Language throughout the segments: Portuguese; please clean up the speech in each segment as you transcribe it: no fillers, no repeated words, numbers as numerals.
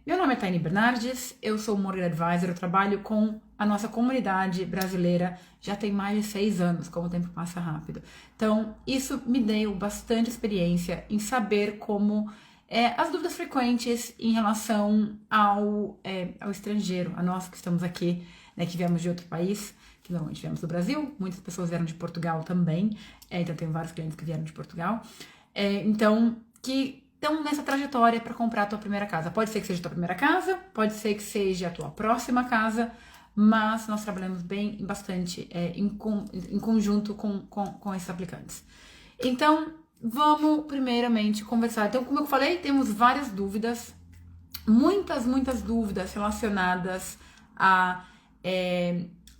Meu nome é Taini Bernardes, eu sou Mortgage Advisor, eu trabalho com a nossa comunidade brasileira já tem mais de 6 anos, como o tempo passa rápido. Então, isso me deu bastante experiência em saber como as dúvidas frequentes em relação ao estrangeiro, a nós que estamos aqui, né, que viemos de outro país, que normalmente viemos do Brasil, muitas pessoas vieram de Portugal também, então tenho vários clientes que vieram de Portugal, então, que estão nessa trajetória para comprar a tua primeira casa. Pode ser que seja a tua primeira casa, pode ser que seja a tua próxima casa, mas nós trabalhamos bastante em conjunto com esses aplicantes. Então, vamos primeiramente conversar. Então, como eu falei, temos várias dúvidas, muitas dúvidas relacionadas a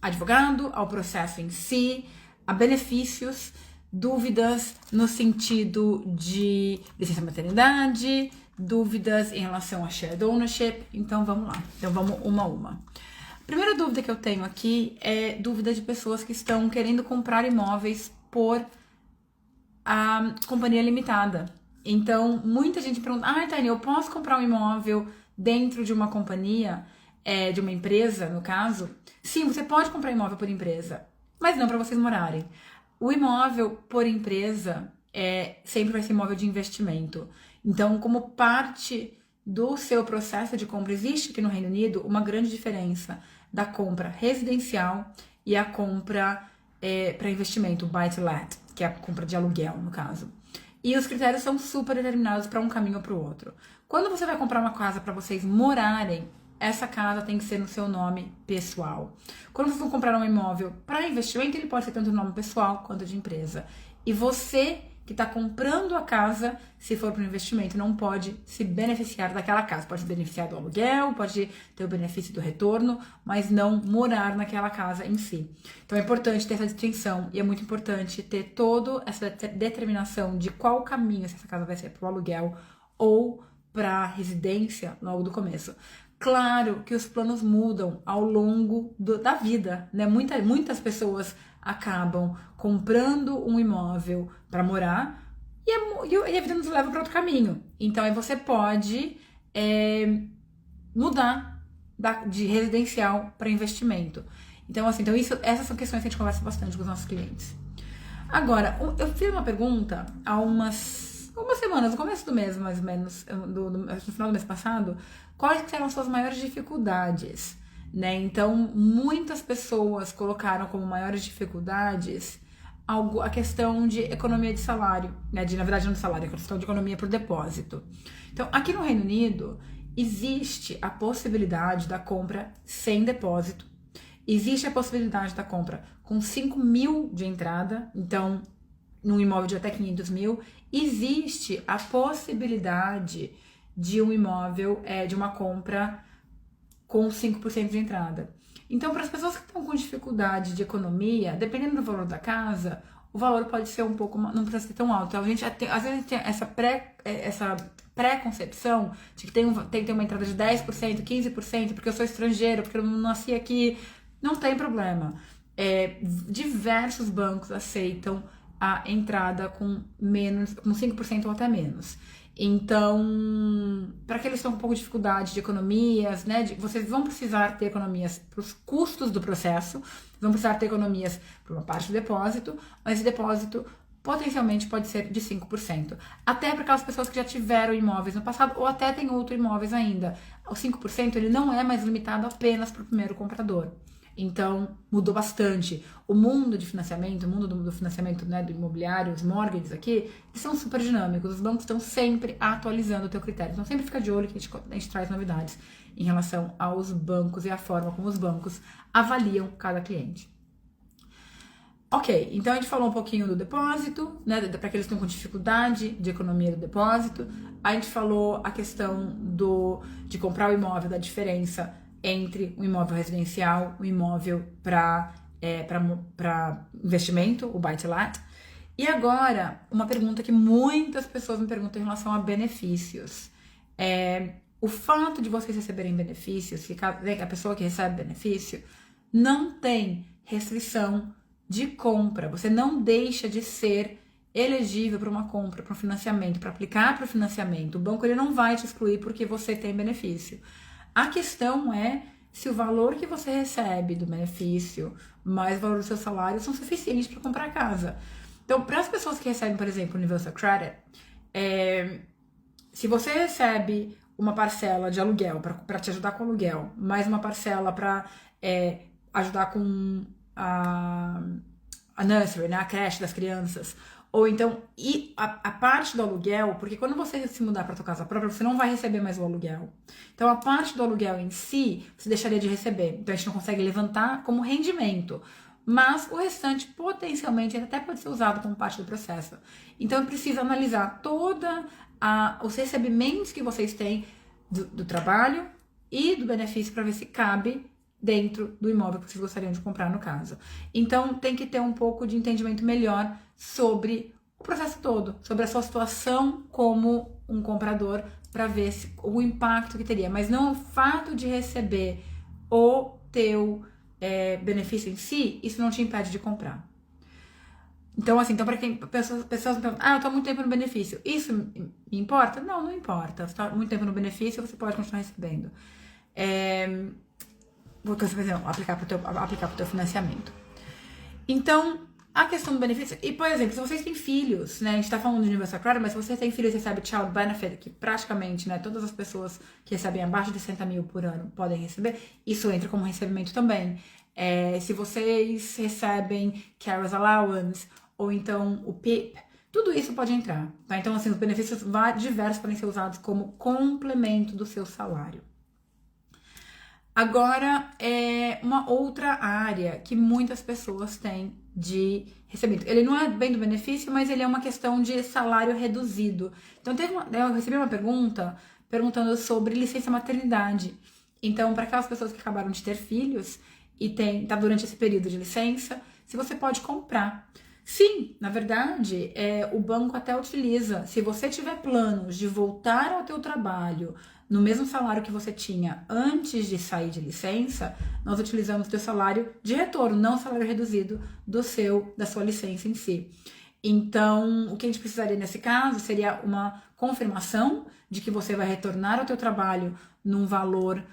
advogado, ao processo em si, a benefícios, dúvidas no sentido de licença maternidade, dúvidas em relação a shared ownership. Então, vamos lá. Então, vamos uma a uma. A primeira dúvida que eu tenho aqui é dúvida de pessoas que estão querendo comprar imóveis por a companhia limitada. Então, muita gente pergunta, Taini, eu posso comprar um imóvel dentro de uma companhia, de uma empresa, no caso? Sim, você pode comprar imóvel por empresa, mas não para vocês morarem. O imóvel por empresa sempre vai ser imóvel de investimento. Então, como parte do seu processo de compra, existe aqui no Reino Unido uma grande diferença da compra residencial e a compra para investimento, buy to let, que é a compra de aluguel, no caso. E os critérios são super determinados para um caminho ou para o outro. Quando você vai comprar uma casa para vocês morarem, essa casa tem que ser no seu nome pessoal. Quando vocês vão comprar um imóvel para investimento, ele pode ser tanto no nome pessoal quanto de empresa. E você que está comprando a casa, se for para um investimento, não pode se beneficiar daquela casa. Pode se beneficiar do aluguel, pode ter o benefício do retorno, mas não morar naquela casa em si. Então é importante ter essa distinção e é muito importante ter toda essa determinação de qual caminho, se essa casa vai ser para o aluguel ou para a residência logo do começo. Claro que os planos mudam ao longo da vida, né? Muitas pessoas acabam comprando um imóvel para morar e a vida nos leva para outro caminho. Então, aí você pode mudar de residencial para investimento. Então, assim, essas são questões que a gente conversa bastante com os nossos clientes. Agora, eu fiz uma pergunta há umas semanas, no começo do mês, mais ou menos, no final do mês passado, quais eram as suas maiores dificuldades, né? Então, muitas pessoas colocaram como maiores dificuldades a questão de economia de salário, né? Na verdade, não de salário, é a questão de economia por depósito. Então, aqui no Reino Unido, existe a possibilidade da compra sem depósito, existe a possibilidade da compra com 5 mil de entrada, então, num imóvel de até 500 mil, existe a possibilidade de um imóvel, de uma compra com 5% de entrada. Então, para as pessoas que estão com dificuldade de economia, dependendo do valor da casa, o valor pode ser um pouco, não precisa ser tão alto. Então, às vezes tem essa pré-concepção de que tem que ter uma entrada de 10%, 15%, porque eu sou estrangeiro, porque eu não nasci aqui. Não tem problema. Diversos bancos aceitam a entrada com 5% ou até menos. Então, para aqueles que estão com um pouco de dificuldade de economias, né, vocês vão precisar ter economias para os custos do processo, vão precisar ter economias para uma parte do depósito, mas esse depósito potencialmente pode ser de 5%. Até para aquelas pessoas que já tiveram imóveis no passado ou até tem outros imóveis ainda. O 5% ele não é mais limitado apenas para o primeiro comprador. Então, mudou bastante. O mundo de financiamento, o mundo do financiamento, né, do imobiliário, os mortgages aqui, eles são super dinâmicos. Os bancos estão sempre atualizando o teu critério. Então, sempre fica de olho que a gente traz novidades em relação aos bancos e a forma como os bancos avaliam cada cliente. Ok, então a gente falou um pouquinho do depósito, né, para aqueles que estão com dificuldade de economia do depósito. A gente falou a questão de comprar o imóvel, da diferença entre um imóvel residencial, um imóvel para investimento, o buy to let. E agora, uma pergunta que muitas pessoas me perguntam em relação a benefícios. O fato de vocês receberem benefícios, que a pessoa que recebe benefício não tem restrição de compra. Você não deixa de ser elegível para uma compra, para um financiamento, para aplicar para o financiamento, o banco ele não vai te excluir porque você tem benefício. A questão é se o valor que você recebe do benefício mais o valor do seu salário são suficientes para comprar a casa. Então, para as pessoas que recebem, por exemplo, o Universal Credit, se você recebe uma parcela de aluguel para te ajudar com o aluguel, mais uma parcela para ajudar com a nursery, né, a creche das crianças, ou então a parte do aluguel, porque quando você se mudar para tua casa própria, você não vai receber mais o aluguel. Então a parte do aluguel em si, você deixaria de receber. Então a gente não consegue levantar como rendimento. Mas o restante, potencialmente, até pode ser usado como parte do processo. Então eu preciso analisar os recebimentos que vocês têm do trabalho e do benefício para ver se cabe dentro do imóvel que vocês gostariam de comprar, no caso. Então, tem que ter um pouco de entendimento melhor sobre o processo todo, sobre a sua situação como um comprador, para ver o impacto que teria. Mas não o fato de receber o teu benefício em si, isso não te impede de comprar. Então, assim, para quem pessoas me perguntam, eu tô há muito tempo no benefício, isso me importa? Não, não importa. Você tá muito tempo no benefício, você pode continuar recebendo. Porque você vai aplicar para o teu financiamento. Então, a questão do benefício, e por exemplo, se vocês têm filhos, né, a gente tá falando de Universal Credit, mas se você tem filhos e recebe Child Benefit, que praticamente, né, todas as pessoas que recebem abaixo de 60 mil por ano podem receber, isso entra como recebimento também. Se vocês recebem Carers Allowance, ou então o PIP, tudo isso pode entrar, tá? Então, assim, os benefícios diversos podem ser usados como complemento do seu salário. Agora, uma outra área que muitas pessoas têm de recebimento. Ele não é bem do benefício, mas ele é uma questão de salário reduzido. Então, eu recebi uma pergunta perguntando sobre licença maternidade. Então, para aquelas pessoas que acabaram de ter filhos e tá durante esse período de licença, se você pode comprar. Sim, na verdade, o banco até utiliza. Se você tiver planos de voltar ao teu trabalho no mesmo salário que você tinha antes de sair de licença, nós utilizamos o teu salário de retorno, não o salário reduzido da sua licença em si. Então, o que a gente precisaria nesse caso seria uma confirmação de que você vai retornar ao teu trabalho num valor,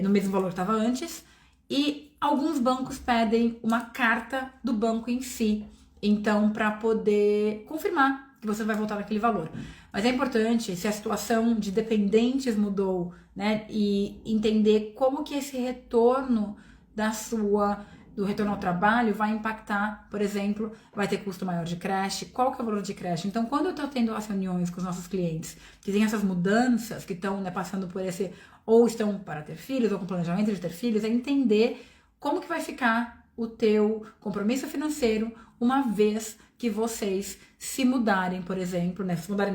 no mesmo valor que estava antes, e alguns bancos pedem uma carta do banco em si, então, para poder confirmar que você vai voltar naquele valor. Mas é importante, se a situação de dependentes mudou, né, e entender como que esse retorno do retorno ao trabalho vai impactar, por exemplo, vai ter custo maior de creche, qual que é o valor de creche? Então, quando eu estou tendo as reuniões com os nossos clientes, que tem essas mudanças, que estão, né, passando por ou estão para ter filhos, ou com planejamento de ter filhos, é entender como que vai ficar o teu compromisso financeiro uma vez que vocês se mudarem, por exemplo, né? Se mudarem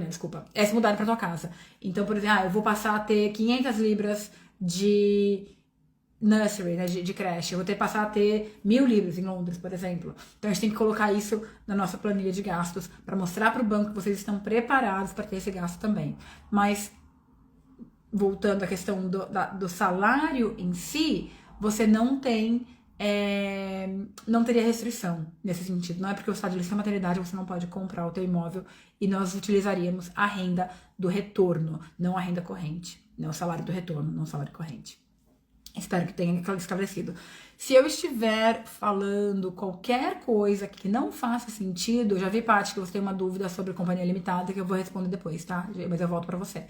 para tua casa. Então, por exemplo, eu vou passar a ter 500 libras de nursery, né? De creche. Eu vou passar a ter 1.000 libras em Londres, por exemplo. Então, a gente tem que colocar isso na nossa planilha de gastos para mostrar para o banco que vocês estão preparados para ter esse gasto também. Mas, voltando à questão do salário em si, você não teria restrição nesse sentido. Não é porque você está de licença maternidade você não pode comprar o teu imóvel, e nós utilizaríamos a renda do retorno, não a renda corrente, não o salário do retorno, não o salário corrente. Espero que tenha esclarecido. Se eu estiver falando qualquer coisa que não faça sentido, já vi, Paty, que você tem uma dúvida sobre companhia limitada, que eu vou responder depois, tá? Mas eu volto para você.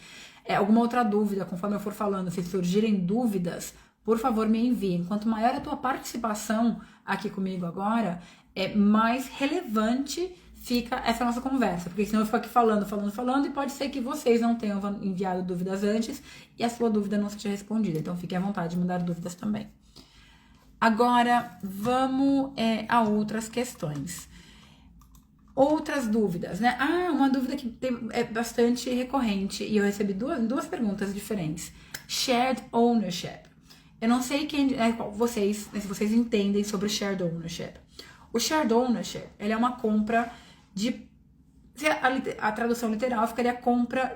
Alguma outra dúvida, conforme eu for falando, se surgirem dúvidas, por favor, me enviem. Quanto maior a tua participação aqui comigo agora, mais relevante fica essa nossa conversa. Porque senão eu fico aqui falando, e pode ser que vocês não tenham enviado dúvidas antes e a sua dúvida não seja respondida. Então, fiquem à vontade de mandar dúvidas também. Agora, vamos a outras questões. Outras dúvidas, né? Uma dúvida que é bastante recorrente, e eu recebi duas perguntas diferentes. Shared ownership. Eu não sei se vocês entendem sobre shared ownership. O shared ownership, ele é uma compra a tradução literal ficaria compra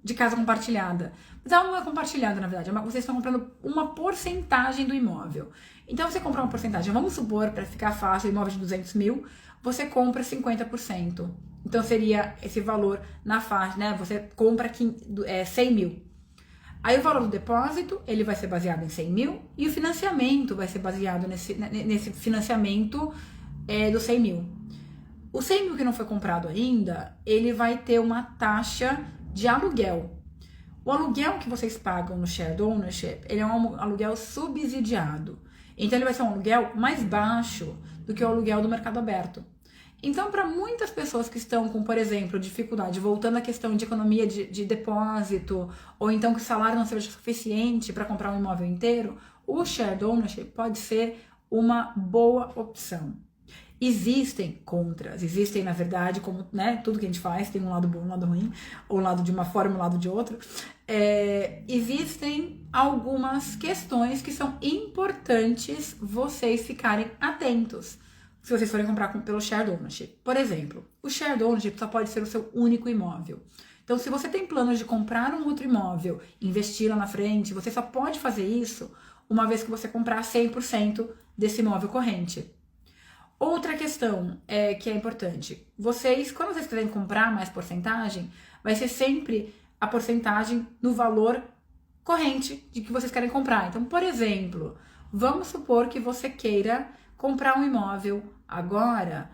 de casa compartilhada. Mas ela não é compartilhada, na verdade. Vocês estão comprando uma porcentagem do imóvel. Então, você compra uma porcentagem. Vamos supor, para ficar fácil, o imóvel de 200 mil, você compra 50%. Então, seria esse valor na faixa, né? Você compra 100 mil. Aí, o valor do depósito, ele vai ser baseado em 100 mil. E o financiamento vai ser baseado nesse financiamento dos 100 mil. O 100 mil que não foi comprado ainda, ele vai ter uma taxa de aluguel. O aluguel que vocês pagam no Shared Ownership, ele é um aluguel subsidiado. Então, ele vai ser um aluguel mais baixo do que o aluguel do mercado aberto. Então, para muitas pessoas que estão com, por exemplo, dificuldade, voltando à questão de economia de depósito, ou então que o salário não seja suficiente para comprar um imóvel inteiro, o Shared Ownership pode ser uma boa opção. Existem contras, existem, na verdade, como, né, tudo que a gente faz, tem um lado bom, um lado ruim, ou um lado de uma forma, um lado de outro. Existem algumas questões que são importantes vocês ficarem atentos se vocês forem comprar pelo Shared Ownership. Por exemplo, o Shared Ownership só pode ser o seu único imóvel. Então, se você tem planos de comprar um outro imóvel, investir lá na frente, você só pode fazer isso uma vez que você comprar 100% desse imóvel corrente. Outra questão que é importante, quando vocês quiserem comprar mais porcentagem, vai ser sempre a porcentagem no valor corrente de que vocês querem comprar. Então, por exemplo, vamos supor que você queira comprar um imóvel agora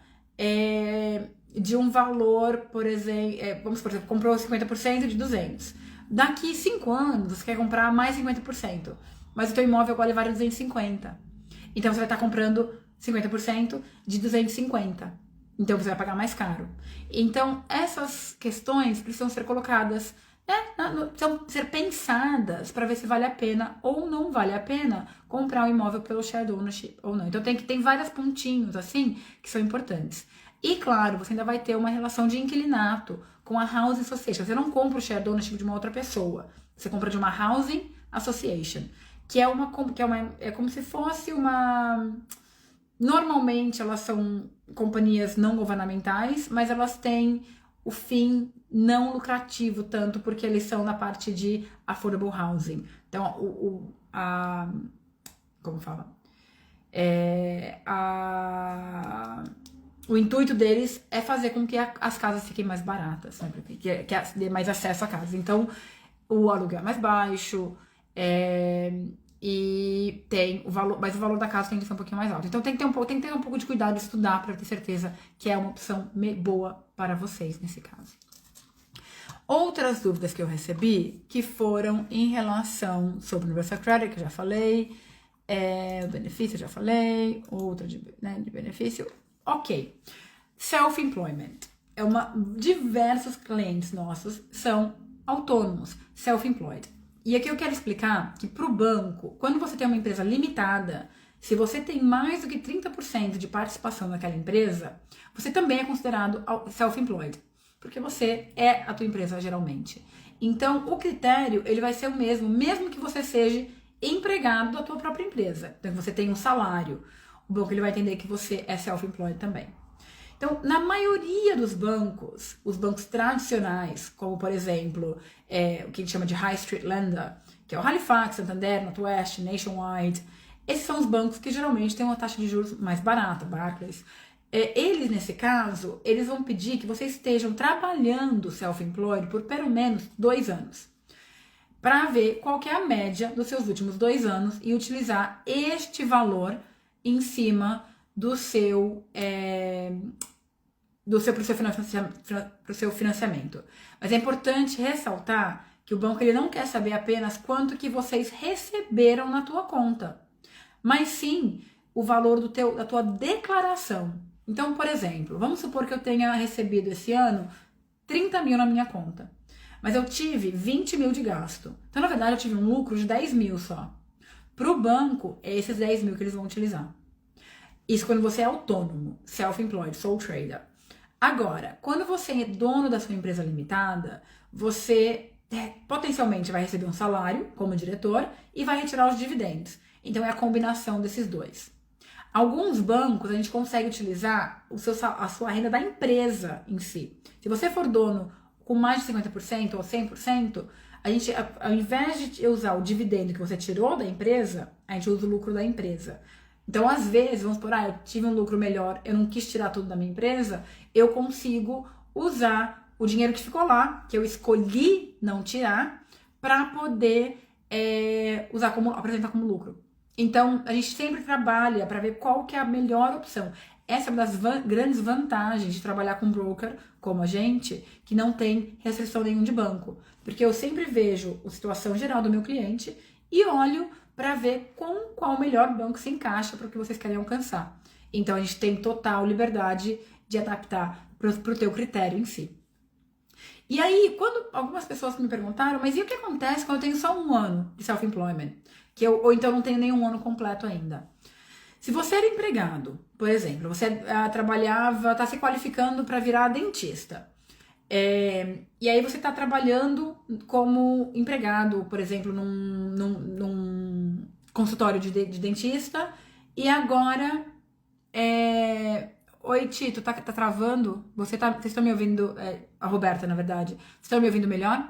de um valor, por exemplo, vamos supor, você comprou 50% de 200. Daqui 5 anos, você quer comprar mais 50%, mas o teu imóvel agora vale 250. Então, você vai estar comprando 50% de 250. Então, você vai pagar mais caro. Então, essas questões precisam ser colocadas, precisam ser pensadas para ver se vale a pena ou não vale a pena comprar um imóvel pelo Shared Ownership ou não. Então, tem vários pontinhos, assim, que são importantes. E, claro, você ainda vai ter uma relação de inquilinato com a Housing Association. Você não compra o Shared Ownership de uma outra pessoa. Você compra de uma Housing Association, que é como se fosse uma... Normalmente, elas são companhias não governamentais, mas elas têm o fim não lucrativo, tanto porque eles são na parte de affordable housing. Então, como fala? O intuito deles é fazer com que as casas fiquem mais baratas, né? Que dê mais acesso a casas. Então, o aluguel é mais baixo, e tem o valor, mas o valor da casa tem que ser um pouquinho mais alto. Então tem que ter um pouco de cuidado de estudar para ter certeza que é uma opção boa para vocês nesse caso. Outras dúvidas que eu recebi que foram em relação sobre o Universal Credit, que eu já falei, o benefício eu já falei, outra de benefício. Ok. Self-employment. Diversos clientes nossos são autônomos, self-employed. E aqui eu quero explicar que para o banco, quando você tem uma empresa limitada, se você tem mais do que 30% de participação naquela empresa, você também é considerado self-employed, porque você é a tua empresa geralmente. Então, o critério ele vai ser o mesmo que você seja empregado da tua própria empresa. Então, você tem um salário, o banco ele vai entender que você é self-employed também. Então, na maioria dos bancos, os bancos tradicionais, como por exemplo, o que a gente chama de High Street Lender, que é o Halifax, Santander, NatWest, Nationwide, esses são os bancos que geralmente têm uma taxa de juros mais barata, Barclays. Eles, nesse caso, eles vão pedir que vocês estejam trabalhando self-employed por pelo menos 2 anos, para ver qual que é a média dos seus últimos 2 anos e utilizar este valor em cima do seu pro seu financiamento. Mas é importante ressaltar que o banco ele não quer saber apenas quanto que vocês receberam na tua conta, mas sim o valor da tua declaração. Então, por exemplo, vamos supor que eu tenha recebido esse ano 30 mil na minha conta, mas eu tive 20 mil de gasto. Então, na verdade, eu tive um lucro de 10 mil só. Para o banco, é esses 10 mil que eles vão utilizar. Isso quando você é autônomo, self-employed, sole trader. Agora, quando você é dono da sua empresa limitada, você potencialmente vai receber um salário como diretor e vai retirar os dividendos. Então, é a combinação desses dois. Alguns bancos, a gente consegue utilizar a sua renda da empresa em si. Se você for dono com mais de 50% ou 100%, a gente, ao invés de usar o dividendo que você tirou da empresa, a gente usa o lucro da empresa. Então, às vezes, vamos supor, eu tive um lucro melhor, eu não quis tirar tudo da minha empresa, eu consigo usar o dinheiro que ficou lá, que eu escolhi não tirar, para poder apresentar como lucro. Então, a gente sempre trabalha para ver qual que é a melhor opção. Essa é uma das grandes vantagens de trabalhar com broker como a gente, que não tem restrição nenhuma de banco. Porque eu sempre vejo a situação geral do meu cliente e olho para ver com qual o melhor banco se encaixa para o que vocês querem alcançar. Então, a gente tem total liberdade de adaptar para o teu critério em si. E aí, quando algumas pessoas me perguntaram, mas e o que acontece quando eu tenho só um ano de self-employment? Ou então não tenho nenhum ano completo ainda. Se você era empregado, por exemplo, você trabalhava, está se qualificando para virar dentista. E aí você está trabalhando como empregado, por exemplo, num consultório de dentista, e agora... Oi, Tito, tá travando? Vocês estão me ouvindo? A Roberta, na verdade. Vocês estão me ouvindo melhor?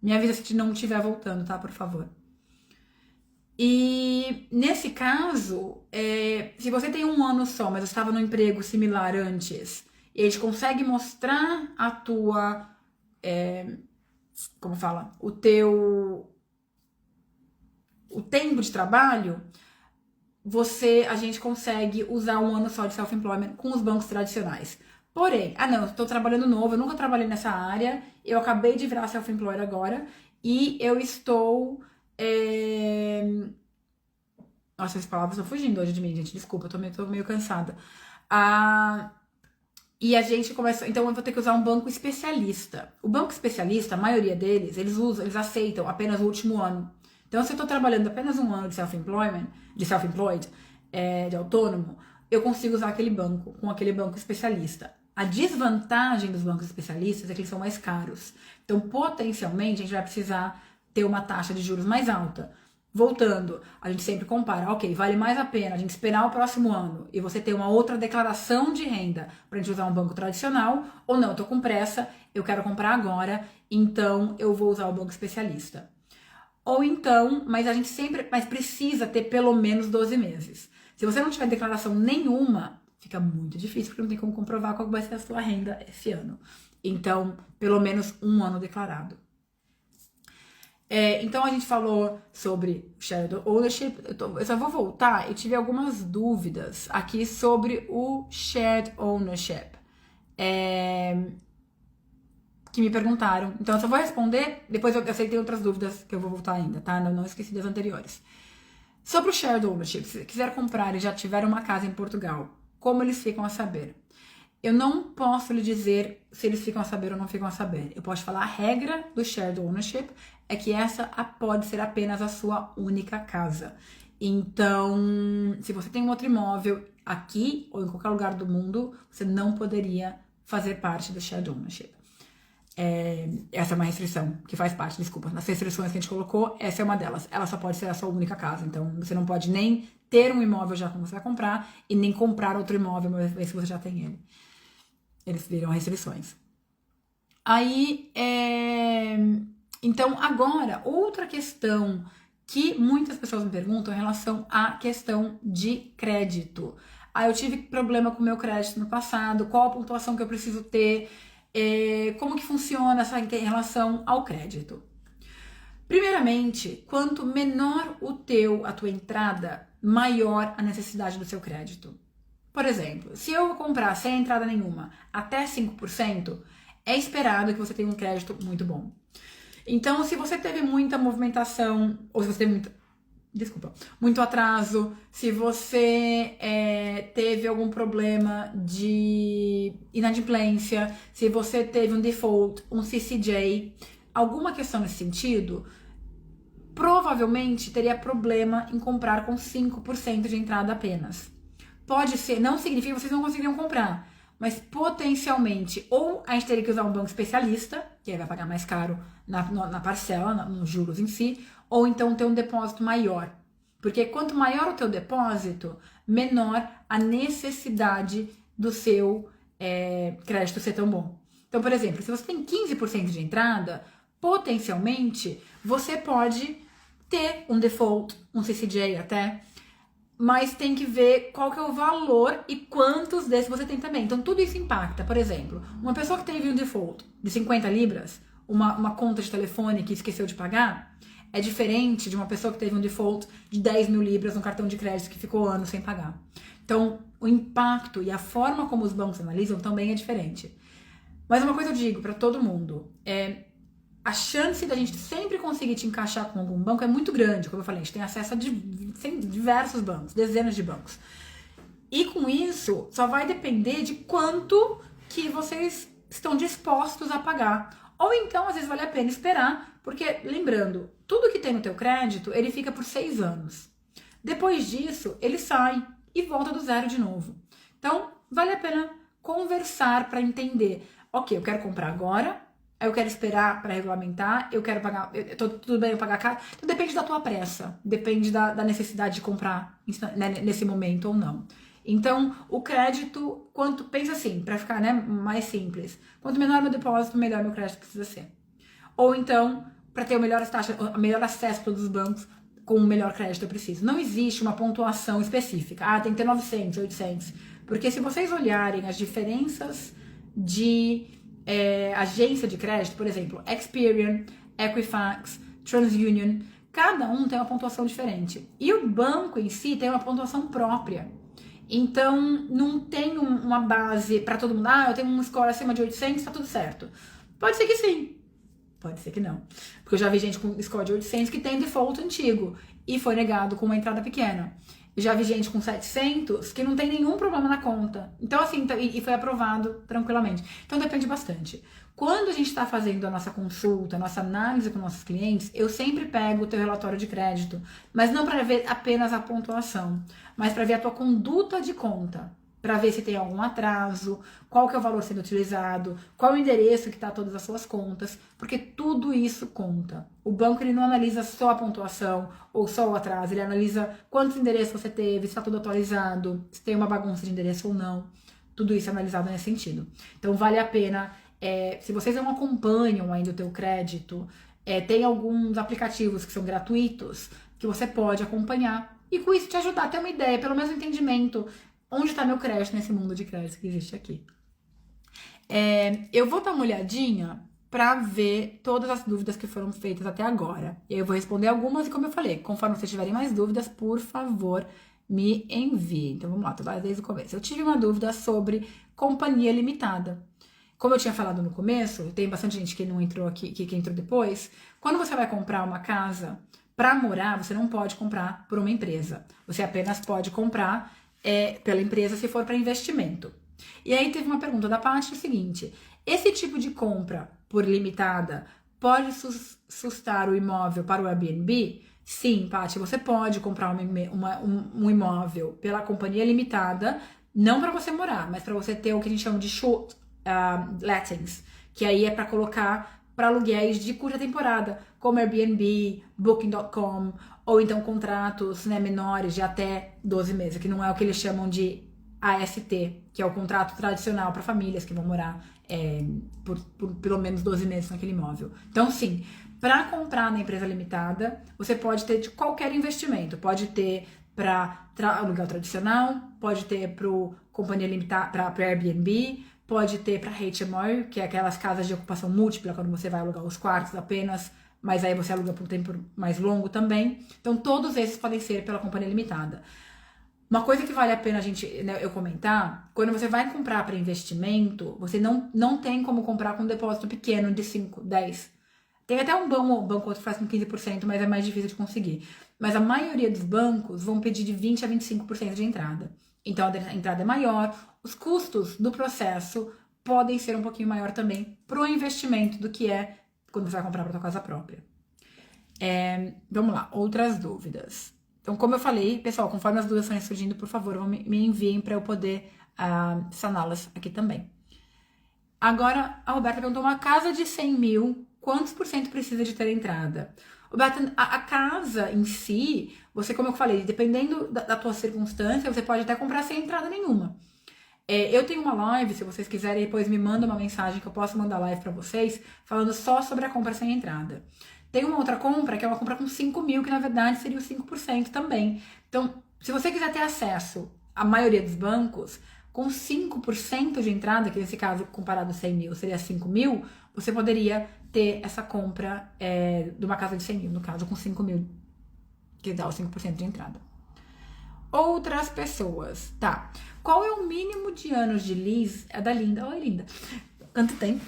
Me avisa se não estiver voltando, tá? Por favor. E nesse caso, se você tem um ano só, mas você estava num emprego similar antes, e a gente consegue mostrar a tua, como fala, o tempo de trabalho, a gente consegue usar um ano só de self-employment com os bancos tradicionais. Porém, não, estou trabalhando novo, eu nunca trabalhei nessa área, eu acabei de virar self-employed agora, e eu estou... Nossa, as palavras estão fugindo hoje de mim, gente, desculpa, eu tô meio cansada. E a gente começa... Então, eu vou ter que usar um banco especialista. O banco especialista, a maioria deles, eles aceitam apenas o último ano. Então, se eu estou trabalhando apenas um ano de self-employed, de autônomo, eu consigo usar aquele banco, com aquele banco especialista. A desvantagem dos bancos especialistas é que eles são mais caros. Então, potencialmente, a gente vai precisar ter uma taxa de juros mais alta. Voltando, a gente sempre compara, ok, vale mais a pena a gente esperar o próximo ano e você ter uma outra declaração de renda para a gente usar um banco tradicional, ou não, eu tô com pressa, eu quero comprar agora, então eu vou usar o banco especialista. Ou então, mas precisa ter pelo menos 12 meses. Se você não tiver declaração nenhuma, fica muito difícil, porque não tem como comprovar qual vai ser a sua renda esse ano. Então, pelo menos um ano declarado. Então, a gente falou sobre shared ownership. Eu só vou voltar, eu tive algumas dúvidas aqui sobre o shared ownership. Que me perguntaram. Então, eu só vou responder, depois eu sei que tem outras dúvidas que eu vou voltar ainda, tá? Não esqueci das anteriores. Sobre o shared ownership, se quiser comprar e já tiver uma casa em Portugal, como eles ficam a saber? Eu não posso lhe dizer se eles ficam a saber ou não ficam a saber. Eu posso falar a regra do shared ownership é que essa pode ser apenas a sua única casa. Então, se você tem um outro imóvel aqui ou em qualquer lugar do mundo, você não poderia fazer parte do shared ownership. Essa é uma restrição que faz parte, desculpa, nas restrições que a gente colocou, essa é uma delas. Ela só pode ser a sua única casa. Então, você não pode nem ter um imóvel já como você vai comprar e nem comprar outro imóvel, uma vez que você já tem ele. Eles viram restrições. Aí, então, agora, outra questão que muitas pessoas me perguntam em relação à questão de crédito. Eu tive problema com o meu crédito no passado, qual a pontuação que eu preciso ter, como que funciona em relação ao crédito. Primeiramente, quanto menor a tua entrada, maior a necessidade do seu crédito. Por exemplo, se eu comprar sem entrada nenhuma até 5%, é esperado que você tenha um crédito muito bom. Então, se você teve muita movimentação, ou se você teve muito atraso, se você teve algum problema de inadimplência, se você teve um default, um CCJ, alguma questão nesse sentido, provavelmente teria problema em comprar com 5% de entrada apenas. Pode ser, não significa que vocês não conseguiriam comprar, mas potencialmente, ou a gente teria que usar um banco especialista, que aí vai pagar mais caro na parcela, nos juros em si, ou então ter um depósito maior. Porque quanto maior o teu depósito, menor a necessidade do seu crédito ser tão bom. Então, por exemplo, se você tem 15% de entrada, potencialmente você pode ter um default, um CCJ até, mas tem que ver qual que é o valor e quantos desses você tem também. Então, tudo isso impacta. Por exemplo, uma pessoa que teve um default de 50 libras, uma conta de telefone que esqueceu de pagar, é diferente de uma pessoa que teve um default de 10 mil libras no cartão de crédito que ficou anos sem pagar. Então, o impacto e a forma como os bancos analisam também é diferente. Mas uma coisa eu digo para todo mundo, a chance da gente sempre conseguir te encaixar com algum banco é muito grande. Como eu falei, a gente tem acesso a diversos bancos, dezenas de bancos. E com isso, só vai depender de quanto que vocês estão dispostos a pagar. Ou então, às vezes, vale a pena esperar, porque, lembrando, tudo que tem no teu crédito, ele fica por 6 anos. Depois disso, ele sai e volta do zero de novo. Então, vale a pena conversar para entender. Ok, eu quero comprar agora, eu quero esperar para regulamentar, eu quero pagar, tudo bem eu pagar caro. Então depende da tua pressa, depende da necessidade de comprar nesse momento ou não. Então, o crédito, pensa assim, para ficar mais simples, quanto menor meu depósito, melhor meu crédito precisa ser. Ou então, para ter o melhor acesso a todos os bancos, com o melhor crédito eu preciso. Não existe uma pontuação específica. Tem que ter 900, 800. Porque se vocês olharem as diferenças de agência de crédito, por exemplo, Experian, Equifax, TransUnion, cada um tem uma pontuação diferente. E o banco em si tem uma pontuação própria. Então, não tem uma base para todo mundo. Eu tenho um score acima de 800, tá tudo certo. Pode ser que sim. Pode ser que não. Porque eu já vi gente com score de 800 que tem default antigo e foi negado com uma entrada pequena. Eu já vi gente com 700 que não tem nenhum problema na conta. Então, assim, e foi aprovado tranquilamente. Então, depende bastante. Quando a gente está fazendo a nossa consulta, a nossa análise com nossos clientes, eu sempre pego o teu relatório de crédito. Mas não para ver apenas a pontuação, mas para ver a tua conduta de conta. Para ver se tem algum atraso, qual que é o valor sendo utilizado, qual é o endereço que está todas as suas contas, porque tudo isso conta. O banco ele não analisa só a pontuação ou só o atraso, ele analisa quantos endereços você teve, se está tudo atualizado, se tem uma bagunça de endereço ou não. Tudo isso é analisado nesse sentido. Então vale a pena, se vocês não acompanham ainda o teu crédito, tem alguns aplicativos que são gratuitos que você pode acompanhar e com isso te ajudar a ter uma ideia, pelo menos um entendimento. Onde está meu crédito nesse mundo de crédito que existe aqui? Eu vou dar uma olhadinha para ver todas as dúvidas que foram feitas até agora. E aí eu vou responder algumas e como eu falei, conforme vocês tiverem mais dúvidas, por favor, me envie. Então vamos lá, tô lá desde o começo. Eu tive uma dúvida sobre companhia limitada. Como eu tinha falado no começo, tem bastante gente que não entrou aqui, que entrou depois. Quando você vai comprar uma casa para morar, você não pode comprar por uma empresa. Você apenas pode comprar pela empresa se for para investimento. E aí teve uma pergunta da Paty, o seguinte: esse tipo de compra por limitada pode sustar o imóvel para o Airbnb? Sim, Paty, você pode comprar um imóvel pela companhia limitada, não para você morar, mas para você ter o que a gente chama de short lettings, que aí é para colocar para aluguéis de curta temporada, como Airbnb, Booking.com, ou então contratos menores de até 12 meses, que não é o que eles chamam de AST, que é o contrato tradicional para famílias que vão morar por pelo menos 12 meses naquele imóvel. Então, sim, para comprar na empresa limitada, você pode ter de qualquer investimento. Pode ter para aluguel tradicional, pode ter para companhia limitada, para Airbnb, pode ter para HMO, que é aquelas casas de ocupação múltipla, quando você vai alugar os quartos apenas, mas aí você aluga por tempo mais longo também. Então, todos esses podem ser pela companhia limitada. Uma coisa que vale a pena eu comentar, quando você vai comprar para investimento, você não tem como comprar com um depósito pequeno de 5, 10. Tem até um banco que faz com 15%, mas é mais difícil de conseguir. Mas a maioria dos bancos vão pedir de 20% a 25% de entrada. Então, a entrada é maior, os custos do processo podem ser um pouquinho maior também para o investimento do que é quando você vai comprar para sua casa própria. Vamos lá, outras dúvidas. Então, como eu falei, pessoal, conforme as dúvidas forem surgindo, por favor, me enviem para eu poder saná-las aqui também. Agora, a Roberta perguntou, uma casa de 100 mil, quantos por cento precisa de ter entrada? Roberta, a casa em si, você, como eu falei, dependendo da tua circunstância, você pode até comprar sem entrada nenhuma. Eu tenho uma live, se vocês quiserem, depois me manda uma mensagem que eu posso mandar live pra vocês, falando só sobre a compra sem entrada. Tem uma outra compra, que é uma compra com 5 mil, que na verdade seria os 5% também. Então, se você quiser ter acesso à maioria dos bancos, com 5% de entrada, que nesse caso, comparado a 100 mil, seria 5 mil, você poderia ter essa compra de uma casa de 100 mil, no caso, com 5 mil, que dá os 5% de entrada. Outras pessoas, tá? Qual é o mínimo de anos de lease? É da Linda. Oi, Linda. Quanto tempo?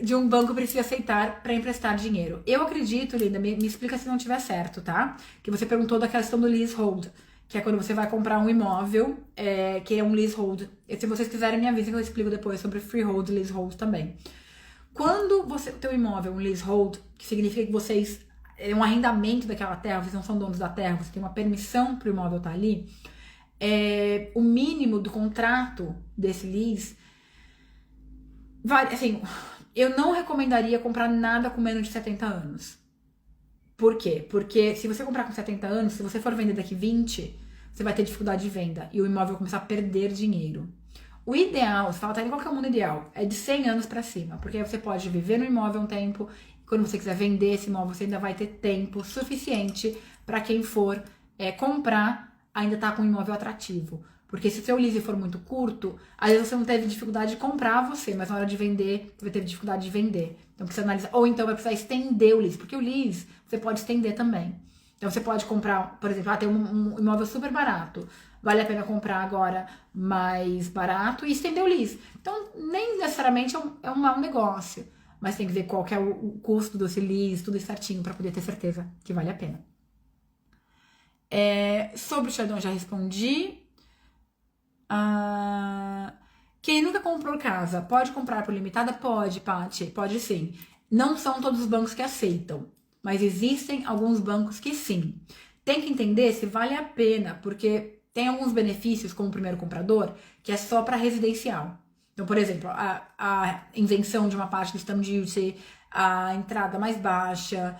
De um banco precisa aceitar para emprestar dinheiro. Eu acredito, Linda, me explica se não estiver certo, tá? Que você perguntou da questão do leasehold, que é quando você vai comprar um imóvel, que é um leasehold. E se vocês quiserem, me avisem que eu explico depois sobre freehold e leasehold também. Quando o teu imóvel é um leasehold, que significa que vocês é um arrendamento daquela terra, vocês não são donos da terra, você tem uma permissão para o imóvel estar ali, o mínimo do contrato desse lease, assim, eu não recomendaria comprar nada com menos de 70 anos. Por quê? Porque se você comprar com 70 anos, se você for vender daqui 20, você vai ter dificuldade de venda e o imóvel vai começar a perder dinheiro. O ideal, você fala, tá, qual que é o mundo ideal? É de 100 anos para cima, porque aí você pode viver no imóvel um tempo, quando você quiser vender esse imóvel, você ainda vai ter tempo suficiente para quem for comprar, ainda tá com um imóvel atrativo. Porque se o seu lease for muito curto, às vezes você não teve dificuldade de comprar você, mas na hora de vender, você vai ter dificuldade de vender. Então precisa analisar. Ou então vai precisar estender o lease, porque o lease você pode estender também. Então você pode comprar, por exemplo, tem um imóvel super barato. Vale a pena comprar agora mais barato e estender o lease. Então nem necessariamente é um mau negócio. Mas tem que ver qual que é o custo desse lease, tudo certinho, para poder ter certeza que vale a pena. Sobre o Sheldon já respondi. Quem nunca comprou casa, pode comprar por limitada? Pode, Paty, pode sim. Não são todos os bancos que aceitam, mas existem alguns bancos que sim. Tem que entender se vale a pena, porque tem alguns benefícios como primeiro comprador, que é só para residencial. Então, por exemplo, a isenção de uma parte do stamp duty, a entrada mais baixa.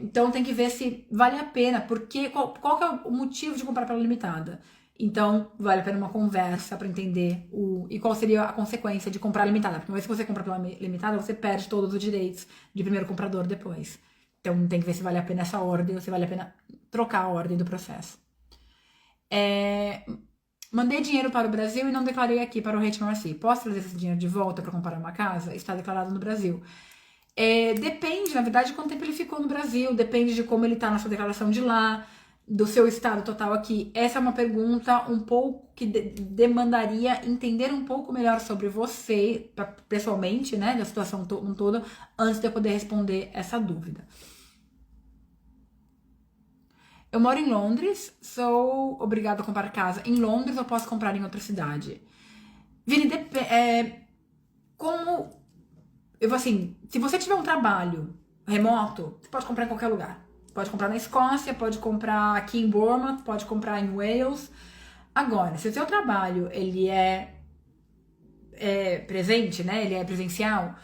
Então, tem que ver se vale a pena, porque qual que é o motivo de comprar pela limitada. Então, vale a pena uma conversa para entender e qual seria a consequência de comprar limitada. Porque uma vez que você compra pela limitada, você perde todos os direitos de primeiro comprador depois. Então, tem que ver se vale a pena essa ordem ou se vale a pena trocar a ordem do processo. Mandei dinheiro para o Brasil e não declarei aqui para o HMRC. Posso trazer esse dinheiro de volta para comprar uma casa? Está declarado no Brasil. Depende, na verdade, de quanto tempo ele ficou no Brasil. Depende de como ele está na sua declaração de lá, do seu estado total aqui. Essa é uma pergunta um pouco que demandaria entender um pouco melhor sobre você, pessoalmente, né, da situação toda, antes de eu poder responder essa dúvida. Eu moro em Londres, sou obrigada a comprar casa em Londres ou posso comprar em outra cidade? Vini, se você tiver um trabalho remoto, você pode comprar em qualquer lugar. Pode comprar na Escócia, pode comprar aqui em Bournemouth, pode comprar em Wales. Agora, se o seu trabalho ele é presente, né? Ele é presencial,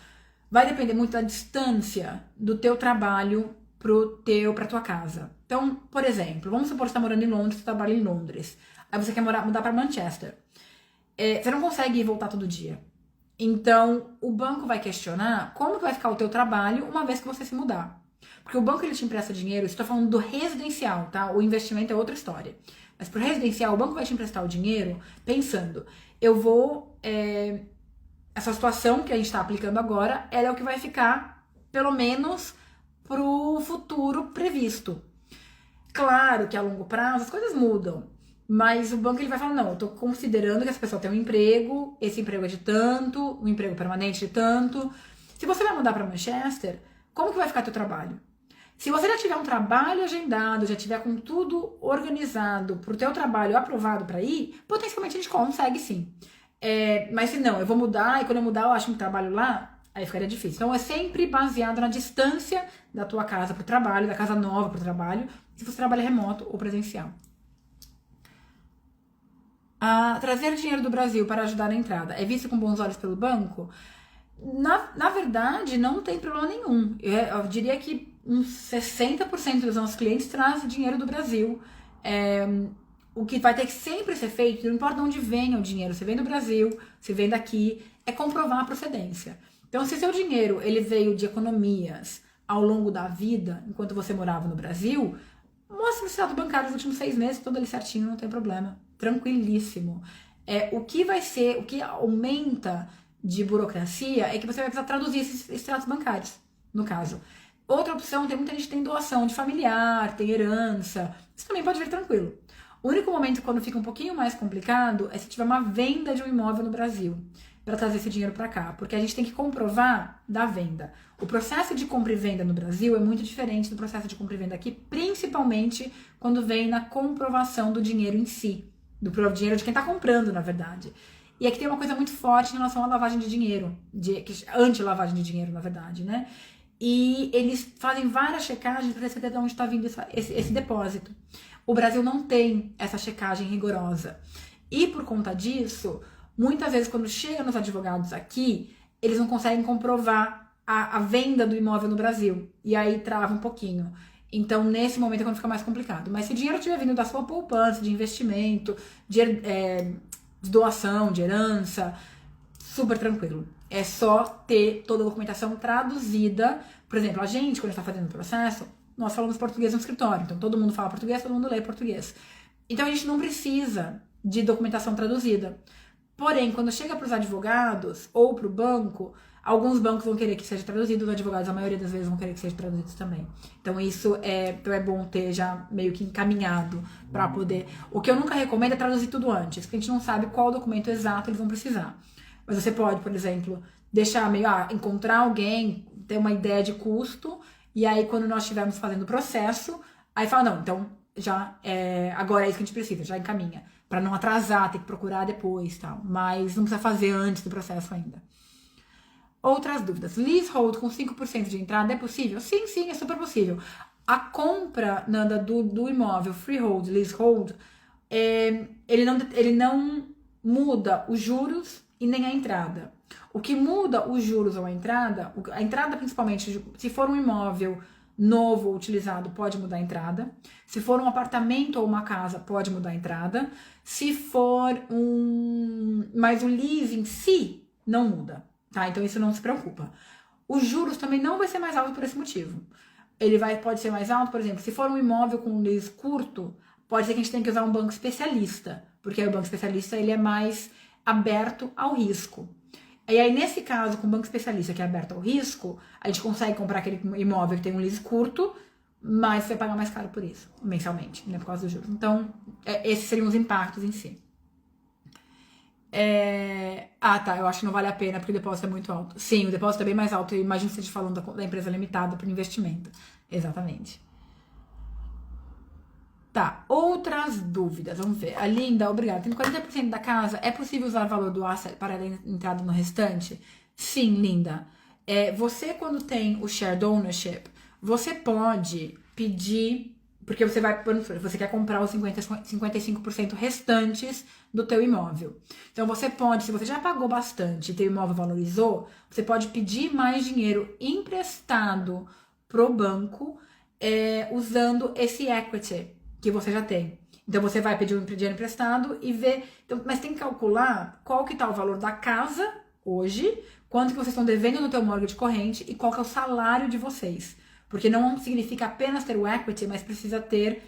vai depender muito da distância do teu trabalho pra tua casa. Então, por exemplo, vamos supor que você tá morando em Londres, você trabalha em Londres. Aí você quer mudar para Manchester. Você não consegue ir voltar todo dia. Então, o banco vai questionar como vai ficar o teu trabalho uma vez que você se mudar. Porque o banco ele te empresta dinheiro, estou falando do residencial, tá? O investimento é outra história. Mas pro residencial, o banco vai te emprestar o dinheiro pensando, essa situação que a gente está aplicando agora, ela é o que vai ficar, pelo menos, pro futuro previsto. Claro que a longo prazo as coisas mudam, mas o banco ele vai falar, não, eu tô considerando que essa pessoa tem um emprego, esse emprego é de tanto, um emprego permanente de tanto. Se você vai mudar para Manchester, como que vai ficar teu trabalho? Se você já tiver um trabalho agendado, já tiver com tudo organizado pro teu trabalho aprovado para ir, potencialmente a gente consegue sim. Mas se não, eu vou mudar e quando eu mudar eu acho um trabalho lá, aí ficaria difícil. Então é sempre baseado na distância da tua casa pro trabalho, da casa nova pro trabalho, se você trabalha remoto ou presencial. Trazer dinheiro do Brasil para ajudar na entrada é visto com bons olhos pelo banco? Na verdade, não tem problema nenhum. Eu diria que uns 60% dos nossos clientes trazem dinheiro do Brasil. o que vai ter que sempre ser feito, não importa de onde venha o dinheiro, se vem do Brasil, se vem daqui, é comprovar a procedência. Então, se seu dinheiro ele veio de economias ao longo da vida, enquanto você morava no Brasil, mostra o extrato bancário dos últimos 6 meses, tudo ali certinho, não tem problema. Tranquilíssimo. O que aumenta de burocracia é que você vai precisar traduzir esses extratos bancários, no caso. Outra opção, tem muita gente que tem doação de familiar, tem herança, isso também pode vir tranquilo. O único momento quando fica um pouquinho mais complicado é se tiver uma venda de um imóvel no Brasil, para trazer esse dinheiro para cá, porque a gente tem que comprovar da venda. O processo de compra e venda no Brasil é muito diferente do processo de compra e venda aqui, principalmente quando vem na comprovação do dinheiro em si, do dinheiro de quem está comprando, na verdade. E aqui tem uma coisa muito forte em relação à lavagem de dinheiro, anti-lavagem de dinheiro, na verdade, né? E eles fazem várias checagens para saber de onde está vindo esse depósito. O Brasil não tem essa checagem rigorosa. E por conta disso, muitas vezes quando chega nos advogados aqui, eles não conseguem comprovar a venda do imóvel no Brasil. E aí trava um pouquinho. Então, nesse momento é quando fica mais complicado. Mas se o dinheiro estiver vindo da sua poupança, de investimento, de doação, de herança, super tranquilo. É só ter toda a documentação traduzida. Por exemplo, a gente, quando está fazendo o processo, nós falamos português no escritório. Então, todo mundo fala português, todo mundo lê português. Então, a gente não precisa de documentação traduzida. Porém, quando chega para os advogados ou para o banco, alguns bancos vão querer que seja traduzido, os advogados, a maioria das vezes, vão querer que seja traduzido também. Então, isso é bom ter já meio que encaminhado para poder... O que eu nunca recomendo é traduzir tudo antes, porque a gente não sabe qual documento exato eles vão precisar. Mas você pode, por exemplo, deixar meio... encontrar alguém, ter uma ideia de custo, e aí, quando nós estivermos fazendo o processo, aí fala, não, então, agora é isso que a gente precisa, já encaminha. Para não atrasar, ter que procurar depois e tal. Mas não precisa fazer antes do processo ainda. Outras dúvidas. Leasehold com 5% de entrada é possível? Sim, sim, é super possível. A compra, Nanda, do imóvel freehold, leasehold, ele não muda os juros e nem a entrada. O que muda os juros ou a entrada principalmente, se for um imóvel novo ou utilizado, pode mudar a entrada. Se for um apartamento ou uma casa, pode mudar a entrada. Se for mas o lease em si não muda, tá? Então isso não se preocupa. Os juros também não vai ser mais alto por esse motivo. Pode ser mais alto, por exemplo, se for um imóvel com um lease curto, pode ser que a gente tenha que usar um banco especialista, porque o banco especialista ele é mais aberto ao risco. E aí, nesse caso, com o banco especialista que é aberto ao risco, a gente consegue comprar aquele imóvel que tem um lease curto, mas você vai pagar mais caro por isso, mensalmente, né, por causa dos juros. Então, esses seriam os impactos em si. Eu acho que não vale a pena porque o depósito é muito alto. Sim, o depósito é bem mais alto. Eu imagino você falando da empresa limitada para investimento. Exatamente. Tá, outras dúvidas, vamos ver. A Linda, obrigada. Tem 40% da casa, é possível usar o valor do asset para a entrada no restante? Sim, Linda. Você, quando tem o shared ownership, você pode pedir, porque você quer comprar os 55% restantes do teu imóvel. Então, você pode, se você já pagou bastante e teu imóvel valorizou, você pode pedir mais dinheiro emprestado pro banco, usando esse equity que você já tem. Então, você vai pedir um dinheiro emprestado e ver... Então, mas tem que calcular qual que tá o valor da casa hoje, quanto que vocês estão devendo no teu mortgage corrente e qual que é o salário de vocês. Porque não significa apenas ter o equity, mas precisa ter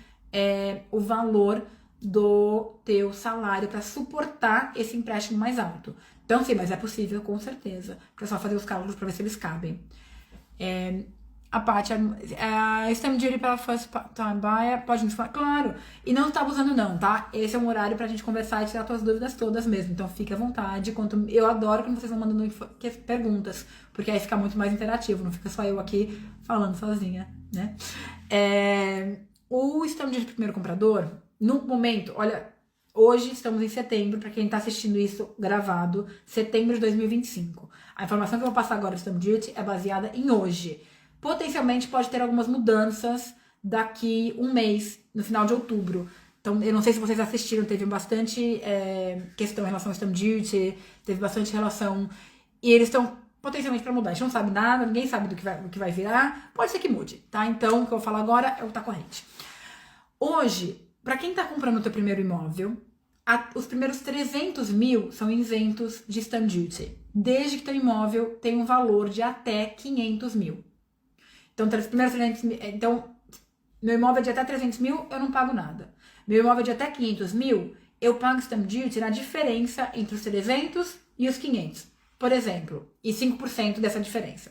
o valor do teu salário para suportar esse empréstimo mais alto. Então, sim, mas é possível, com certeza. Porque é só fazer os cálculos para ver se eles cabem. A Paty, stamp duty para first time buyer, pode nos falar? Claro, e não está abusando não, tá? Esse é um horário pra gente conversar e tirar suas dúvidas todas mesmo, então fique à vontade. Eu adoro quando vocês vão mandando perguntas, porque aí fica muito mais interativo, não fica só eu aqui falando sozinha, né? O stamp duty primeiro comprador, no momento, olha, hoje estamos em setembro, pra quem tá assistindo isso gravado, setembro de 2025. A informação que eu vou passar agora do stamp duty é baseada em hoje. Potencialmente pode ter algumas mudanças daqui um mês, no final de outubro. Então, eu não sei se vocês assistiram, teve bastante questão em relação ao stamp duty, teve bastante relação... E eles estão potencialmente para mudar. A gente não sabe nada, ninguém sabe do que vai virar. Pode ser que mude, tá? Então, o que eu vou falar agora é o que tá corrente. Hoje, para quem tá comprando o teu primeiro imóvel, os primeiros 300 mil são isentos de stamp duty, desde que teu imóvel tenha um valor de até 500 mil. Então, os primeiros 300 mil, então, meu imóvel é de até 300 mil, eu não pago nada. Meu imóvel é de até 500 mil, eu pago stamp duty na diferença entre os 300 e os 500, por exemplo, e 5% dessa diferença.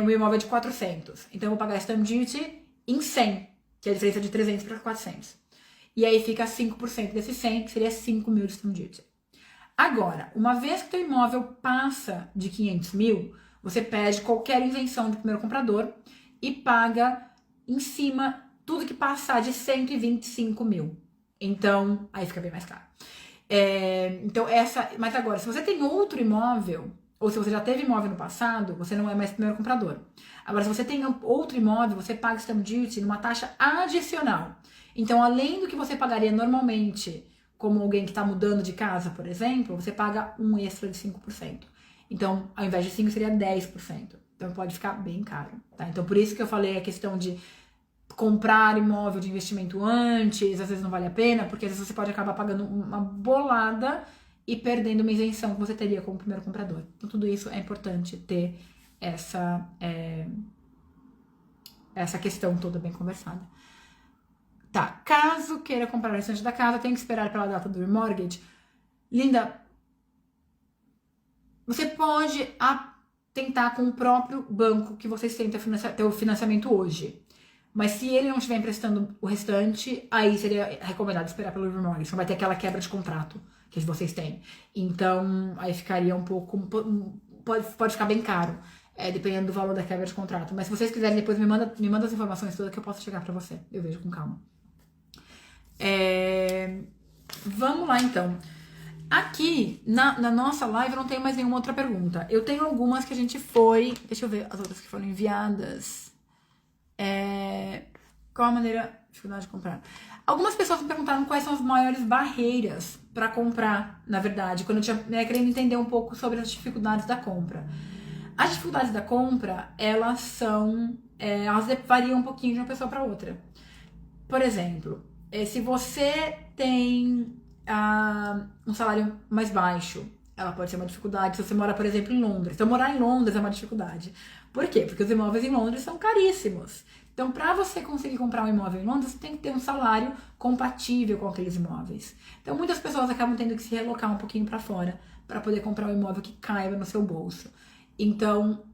O meu imóvel é de 400, então eu vou pagar stamp duty em 100, que é a diferença de 300 para 400. E aí fica 5% desse 100, que seria 5 mil de stamp duty. Agora, uma vez que o teu imóvel passa de 500 mil, você pede qualquer isenção do primeiro comprador e paga em cima tudo que passar de 125 mil. Então, aí fica bem mais caro. Mas agora, se você tem outro imóvel, ou se você já teve imóvel no passado, você não é mais primeiro comprador. Agora, se você tem outro imóvel, você paga stamp duty numa taxa adicional. Então, além do que você pagaria normalmente, como alguém que está mudando de casa, por exemplo, você paga um extra de 5%. Então, ao invés de 5%, seria 10%. Então, pode ficar bem caro, tá? Então, por isso que eu falei a questão de comprar imóvel de investimento antes, às vezes não vale a pena, porque às vezes você pode acabar pagando uma bolada e perdendo uma isenção que você teria como primeiro comprador. Então, tudo isso é importante ter essa questão toda bem conversada. Tá, caso queira comprar o restante da casa, tem que esperar pela data do remortgage. Linda, você pode tentar com o próprio banco que vocês têm ter o financiamento hoje. Mas se ele não estiver emprestando o restante, aí seria recomendado esperar pelo remortgage. Não vai ter aquela quebra de contrato que vocês têm. Então, aí ficaria um pouco... Pode ficar bem caro, dependendo do valor da quebra de contrato. Mas se vocês quiserem, depois me manda as informações todas que eu posso chegar pra você. Eu vejo com calma. Vamos lá, então. Aqui, na nossa live, eu não tenho mais nenhuma outra pergunta. Eu tenho algumas que a gente foi... Deixa eu ver as outras que foram enviadas. Qual a maneira... Dificuldade de comprar. Algumas pessoas me perguntaram quais são as maiores barreiras para comprar, na verdade, quando eu tinha querendo entender um pouco sobre as dificuldades da compra. As dificuldades da compra, elas variam um pouquinho de uma pessoa para outra. Por exemplo, se você tem um salário mais baixo, ela pode ser uma dificuldade. Se você mora, por exemplo, em Londres. Então, morar em Londres é uma dificuldade. Por quê? Porque os imóveis em Londres são caríssimos. Então, para você conseguir comprar um imóvel em Londres, você tem que ter um salário compatível com aqueles imóveis. Então, muitas pessoas acabam tendo que se relocar um pouquinho para fora para poder comprar um imóvel que caiba no seu bolso. Então,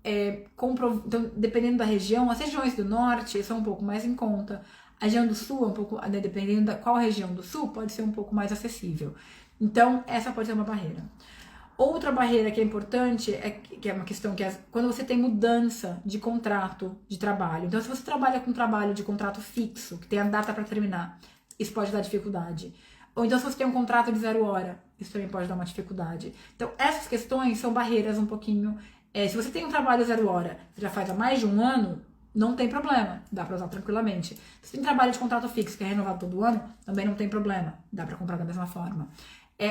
dependendo da região, as regiões do norte são um pouco mais em conta. A região do sul, dependendo da qual região do sul, pode ser um pouco mais acessível. Então, essa pode ser uma barreira. Outra barreira que é importante, que é uma questão que quando você tem mudança de contrato de trabalho. Então, se você trabalha com trabalho de contrato fixo, que tem a data para terminar, isso pode dar dificuldade. Ou então, se você tem um contrato de 0 hora, isso também pode dar uma dificuldade. Então, essas questões são barreiras um pouquinho... se você tem um trabalho 0 hora, você já faz há mais de um ano, não tem problema, dá para usar tranquilamente. Se você tem trabalho de contrato fixo, que é renovado todo ano, também não tem problema, dá para comprar da mesma forma.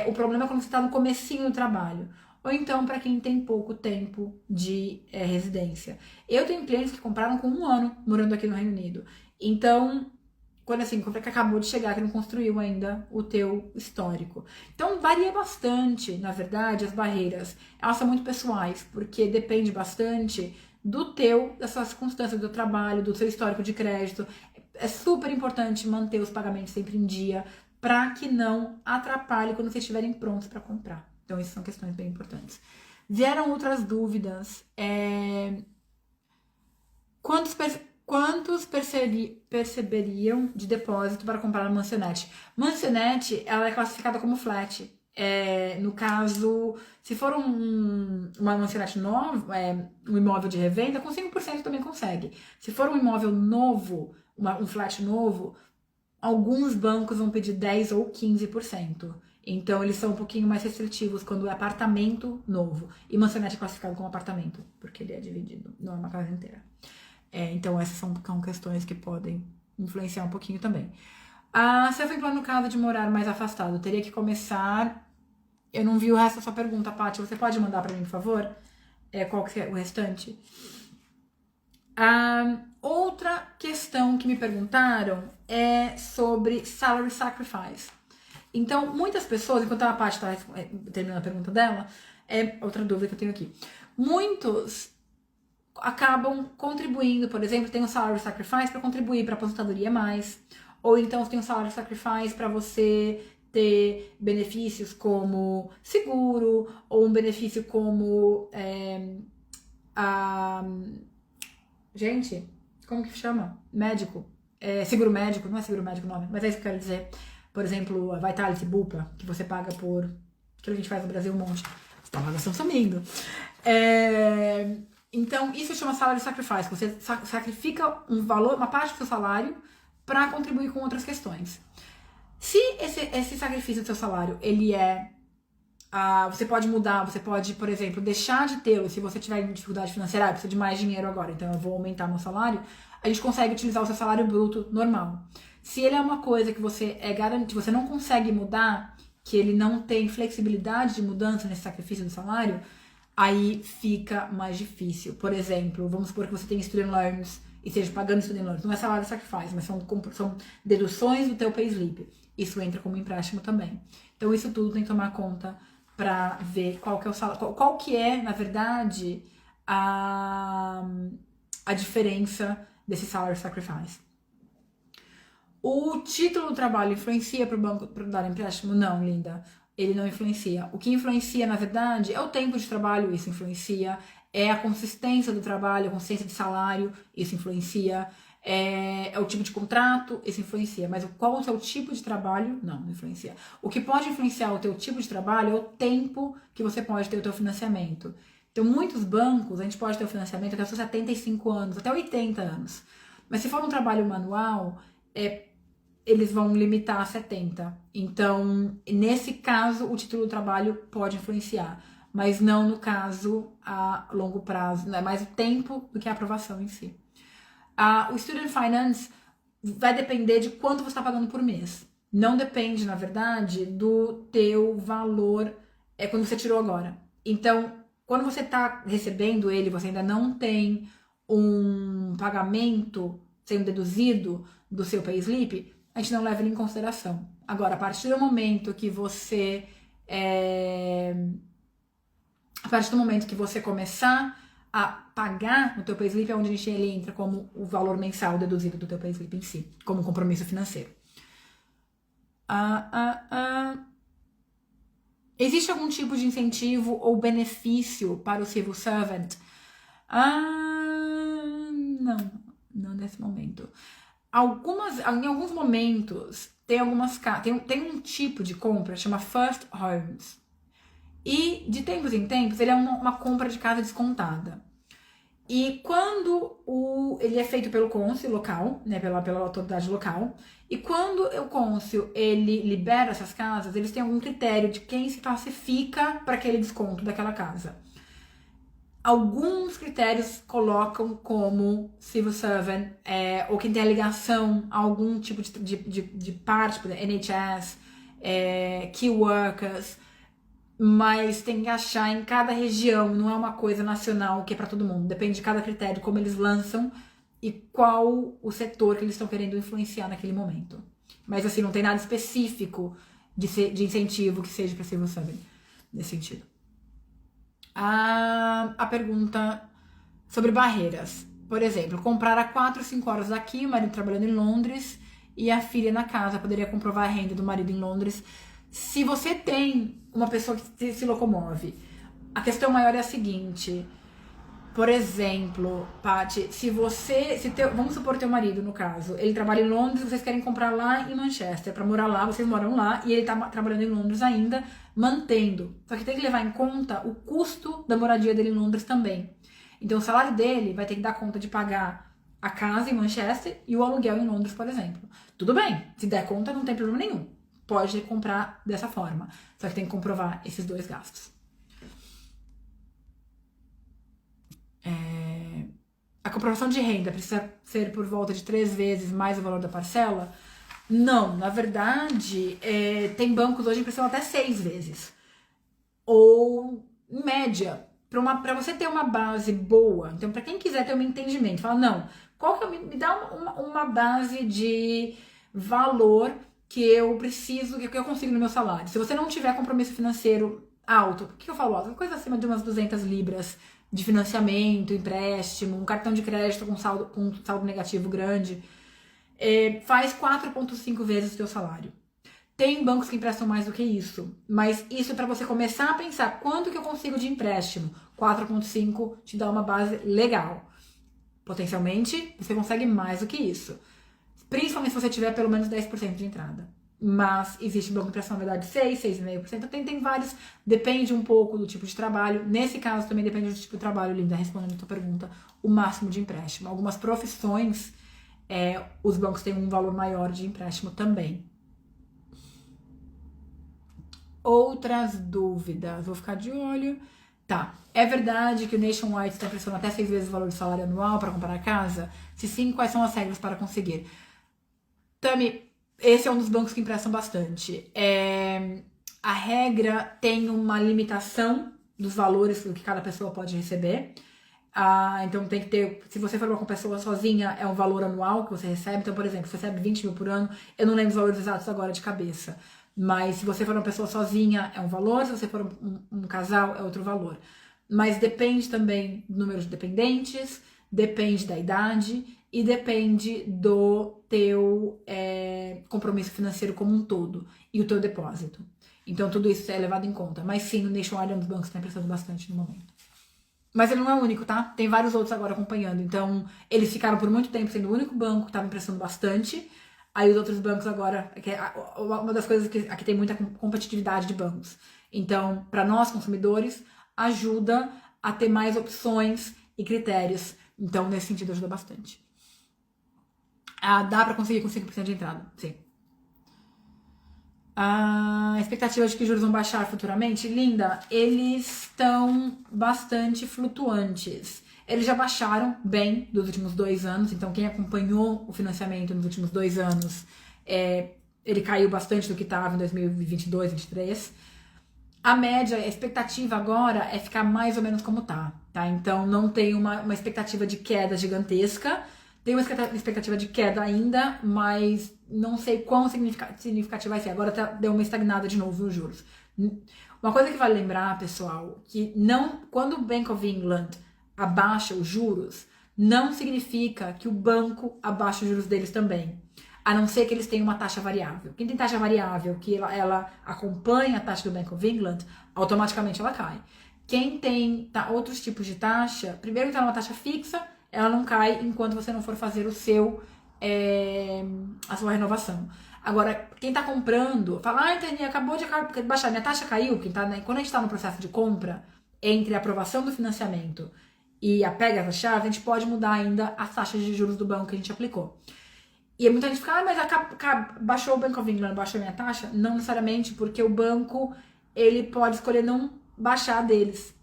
O problema é quando você está no comecinho do trabalho. Ou então, para quem tem pouco tempo de residência. Eu tenho clientes que compraram com 1 ano morando aqui no Reino Unido. Então, quando que acabou de chegar, que não construiu ainda o teu histórico. Então, varia bastante, na verdade, as barreiras. Elas são muito pessoais, porque depende bastante das suas circunstâncias do trabalho, do seu histórico de crédito. É super importante manter os pagamentos sempre em dia, para que não atrapalhe quando vocês estiverem prontos para comprar. Então, essas são questões bem importantes. Vieram outras dúvidas. Quantos perceberiam de depósito para comprar a mansionete? Mansionete, ela é classificada como flat. No caso, se for uma mansionete nova, um imóvel de revenda, com 5% também consegue. Se for um imóvel novo, um flat novo, alguns bancos vão pedir 10% ou 15%. Então, eles são um pouquinho mais restritivos quando é apartamento novo. E mansionete é classificado como apartamento, porque ele é dividido, não é uma casa inteira. Então, essas são questões que podem influenciar um pouquinho também. Se eu for no caso de morar mais afastado, teria que começar... Eu não vi o resto da sua pergunta, Paty. Você pode mandar para mim, por favor? Qual que é o restante? Outra questão que me perguntaram é sobre salary sacrifice. Então, muitas pessoas, enquanto a Paty está terminando a pergunta dela, é outra dúvida que eu tenho aqui. Muitos acabam contribuindo, por exemplo, tem o salary sacrifice para contribuir para a aposentadoria mais, ou então tem o salary sacrifice para você ter benefícios como seguro, ou um benefício como gente, como que chama? Médico. Seguro médico, não é seguro médico o nome, mas é isso que eu quero dizer. Por exemplo, a Vitality Bupa, que você paga por... aquilo que a gente faz no Brasil um monte. As palavras estão sumindo. Então, isso chama salary sacrifice. Você sacrifica um valor, uma parte do seu salário para contribuir com outras questões. Se esse sacrifício do seu salário, ele você pode mudar, você pode, por exemplo, deixar de tê-lo se você tiver dificuldade financeira, precisa de mais dinheiro agora, então eu vou aumentar meu salário, a gente consegue utilizar o seu salário bruto normal. Se ele é uma coisa que você você não consegue mudar, que ele não tem flexibilidade de mudança nesse sacrifício do salário, aí fica mais difícil. Por exemplo, vamos supor que você tem student loans e esteja pagando student loans. Não é salário sacrifice, mas são deduções do teu payslip. Isso entra como empréstimo também. Então isso tudo tem que tomar conta para ver qual que é o salário, qual que é, na verdade, a diferença desse salary sacrifice. O título do trabalho influencia para o banco dar empréstimo? Não, linda. Ele não influencia. O que influencia, na verdade, é o tempo de trabalho, isso influencia. É a consistência do trabalho, a consistência de salário, isso influencia. É o tipo de contrato, isso influencia. Mas qual é o seu tipo de trabalho? Não influencia. O que pode influenciar o teu tipo de trabalho é o tempo que você pode ter o teu financiamento. Então, muitos bancos, a gente pode ter o financiamento até os seus 75 anos, até 80 anos. Mas se for um trabalho manual, eles vão limitar a 70. Então, nesse caso, o título do trabalho pode influenciar, mas não no caso a longo prazo, não é mais o tempo do que a aprovação em si. O Student Finance vai depender de quanto você está pagando por mês. Não depende, na verdade, do teu valor quando você tirou agora. Então, quando você está recebendo ele, você ainda não tem um pagamento sendo deduzido do seu payslip, a gente não leva ele em consideração. Agora, a partir do momento que você começar a pagar no teu payslip, é onde ele entra como o valor mensal deduzido do teu payslip em si, como compromisso financeiro. Existe algum tipo de incentivo ou benefício para o civil servant? Não nesse momento. Em alguns momentos, tem um tipo de compra, chama First Homes. E, de tempos em tempos, ele é uma compra de casa descontada. E quando ele é feito pelo cônsul local, né, pela autoridade local, e quando o cônsul ele libera essas casas, eles têm algum critério de quem se classifica para aquele desconto daquela casa. Alguns critérios colocam como civil servant, ou quem tem a ligação a algum tipo de parte, por exemplo, NHS, key workers, mas tem que achar em cada região, não é uma coisa nacional que é para todo mundo, depende de cada critério, como eles lançam e qual o setor que eles estão querendo influenciar naquele momento. Mas assim, não tem nada específico de incentivo que seja para civil servant, nesse sentido. A pergunta sobre barreiras. Por exemplo, comprar a 4 ou 5 horas daqui, o marido trabalhando em Londres e a filha na casa, poderia comprovar a renda do marido em Londres. Se você tem uma pessoa que se locomove, a questão maior é a seguinte. Por exemplo, Paty, vamos supor teu marido, no caso, ele trabalha em Londres, vocês querem comprar lá em Manchester, para morar lá, vocês moram lá, e ele tá trabalhando em Londres ainda, mantendo. Só que tem que levar em conta o custo da moradia dele em Londres também. Então o salário dele vai ter que dar conta de pagar a casa em Manchester e o aluguel em Londres, por exemplo. Tudo bem, se der conta não tem problema nenhum. Pode comprar dessa forma. Só que tem que comprovar esses dois gastos. A comprovação de renda precisa ser por volta de 3 vezes mais o valor da parcela? Não, na verdade, tem bancos hoje que precisam até 6 vezes. Ou, em média, para você ter uma base boa, então para quem quiser ter um entendimento, fala, não, Qual que me dá uma base de valor que eu preciso, que eu consigo no meu salário. Se você não tiver compromisso financeiro alto, o que eu falo alto? Coisa acima de umas 200 libras de financiamento, empréstimo, um cartão de crédito com saldo negativo grande, faz 4,5 vezes o seu salário. Tem bancos que emprestam mais do que isso, mas isso é para você começar a pensar quanto que eu consigo de empréstimo. 4,5 te dá uma base legal. Potencialmente, você consegue mais do que isso. Principalmente se você tiver pelo menos 10% de entrada. Mas existe banco de emprestação, na verdade, 6, 6,5%. Tem vários, depende um pouco do tipo de trabalho. Nesse caso, também depende do tipo de trabalho, Linda, respondendo a tua pergunta, o máximo de empréstimo. Algumas profissões, os bancos têm um valor maior de empréstimo também. Outras dúvidas, vou ficar de olho. Tá, é verdade que o Nationwide está prestando até 6 vezes o valor do salário anual para comprar a casa? Se sim, quais são as regras para conseguir? Tami, esse é um dos bancos que emprestam bastante. A regra tem uma limitação dos valores que cada pessoa pode receber. Então tem que ter, se você for uma pessoa sozinha, é um valor anual que você recebe. Então, por exemplo, você recebe 20 mil por ano, eu não lembro os valores exatos agora de cabeça. Mas se você for uma pessoa sozinha, é um valor, se você for um casal, é outro valor. Mas depende também do número de dependentes, depende da idade e depende do teu compromisso financeiro como um todo e o teu depósito. Então tudo isso é levado em conta. Mas sim, o Nationwide é um dos bancos que está emprestando bastante no momento. Mas ele não é o único, tá? Tem vários outros agora acompanhando. Então, eles ficaram por muito tempo sendo o único banco que estava emprestando bastante. Aí os outros bancos agora, que é uma das coisas que aqui tem muita competitividade de bancos. Então, para nós consumidores, ajuda a ter mais opções e critérios. Então, nesse sentido, ajuda bastante. Dá para conseguir com 5% de entrada, sim. A expectativa de que os juros vão baixar futuramente, Linda, eles estão bastante flutuantes. Eles já baixaram bem dos últimos 2 anos, então quem acompanhou o financiamento nos últimos 2 anos, ele caiu bastante do que estava em 2022, 2023. A média, a expectativa agora é ficar mais ou menos como tá? Então não tem uma expectativa de queda gigantesca, tem uma expectativa de queda ainda, mas não sei quão significativa vai ser. Agora deu uma estagnada de novo nos juros. Uma coisa que vale lembrar, pessoal, que quando o Bank of England abaixa os juros, não significa que o banco abaixa os juros deles também. A não ser que eles tenham uma taxa variável. Quem tem taxa variável, que ela acompanha a taxa do Bank of England, automaticamente ela cai. Quem tem outros tipos de taxa, primeiro que está numa taxa fixa, ela não cai enquanto você não for fazer a sua renovação. Agora, quem está comprando, fala, Tânia, acabou de baixar, minha taxa caiu. Quando a gente está no processo de compra, entre a aprovação do financiamento e a pega da chave, a gente pode mudar ainda as taxas de juros do banco que a gente aplicou. E muita gente fica, mas baixou o Bank of England, baixou a minha taxa? Não necessariamente, porque o banco, ele pode escolher não baixar deles.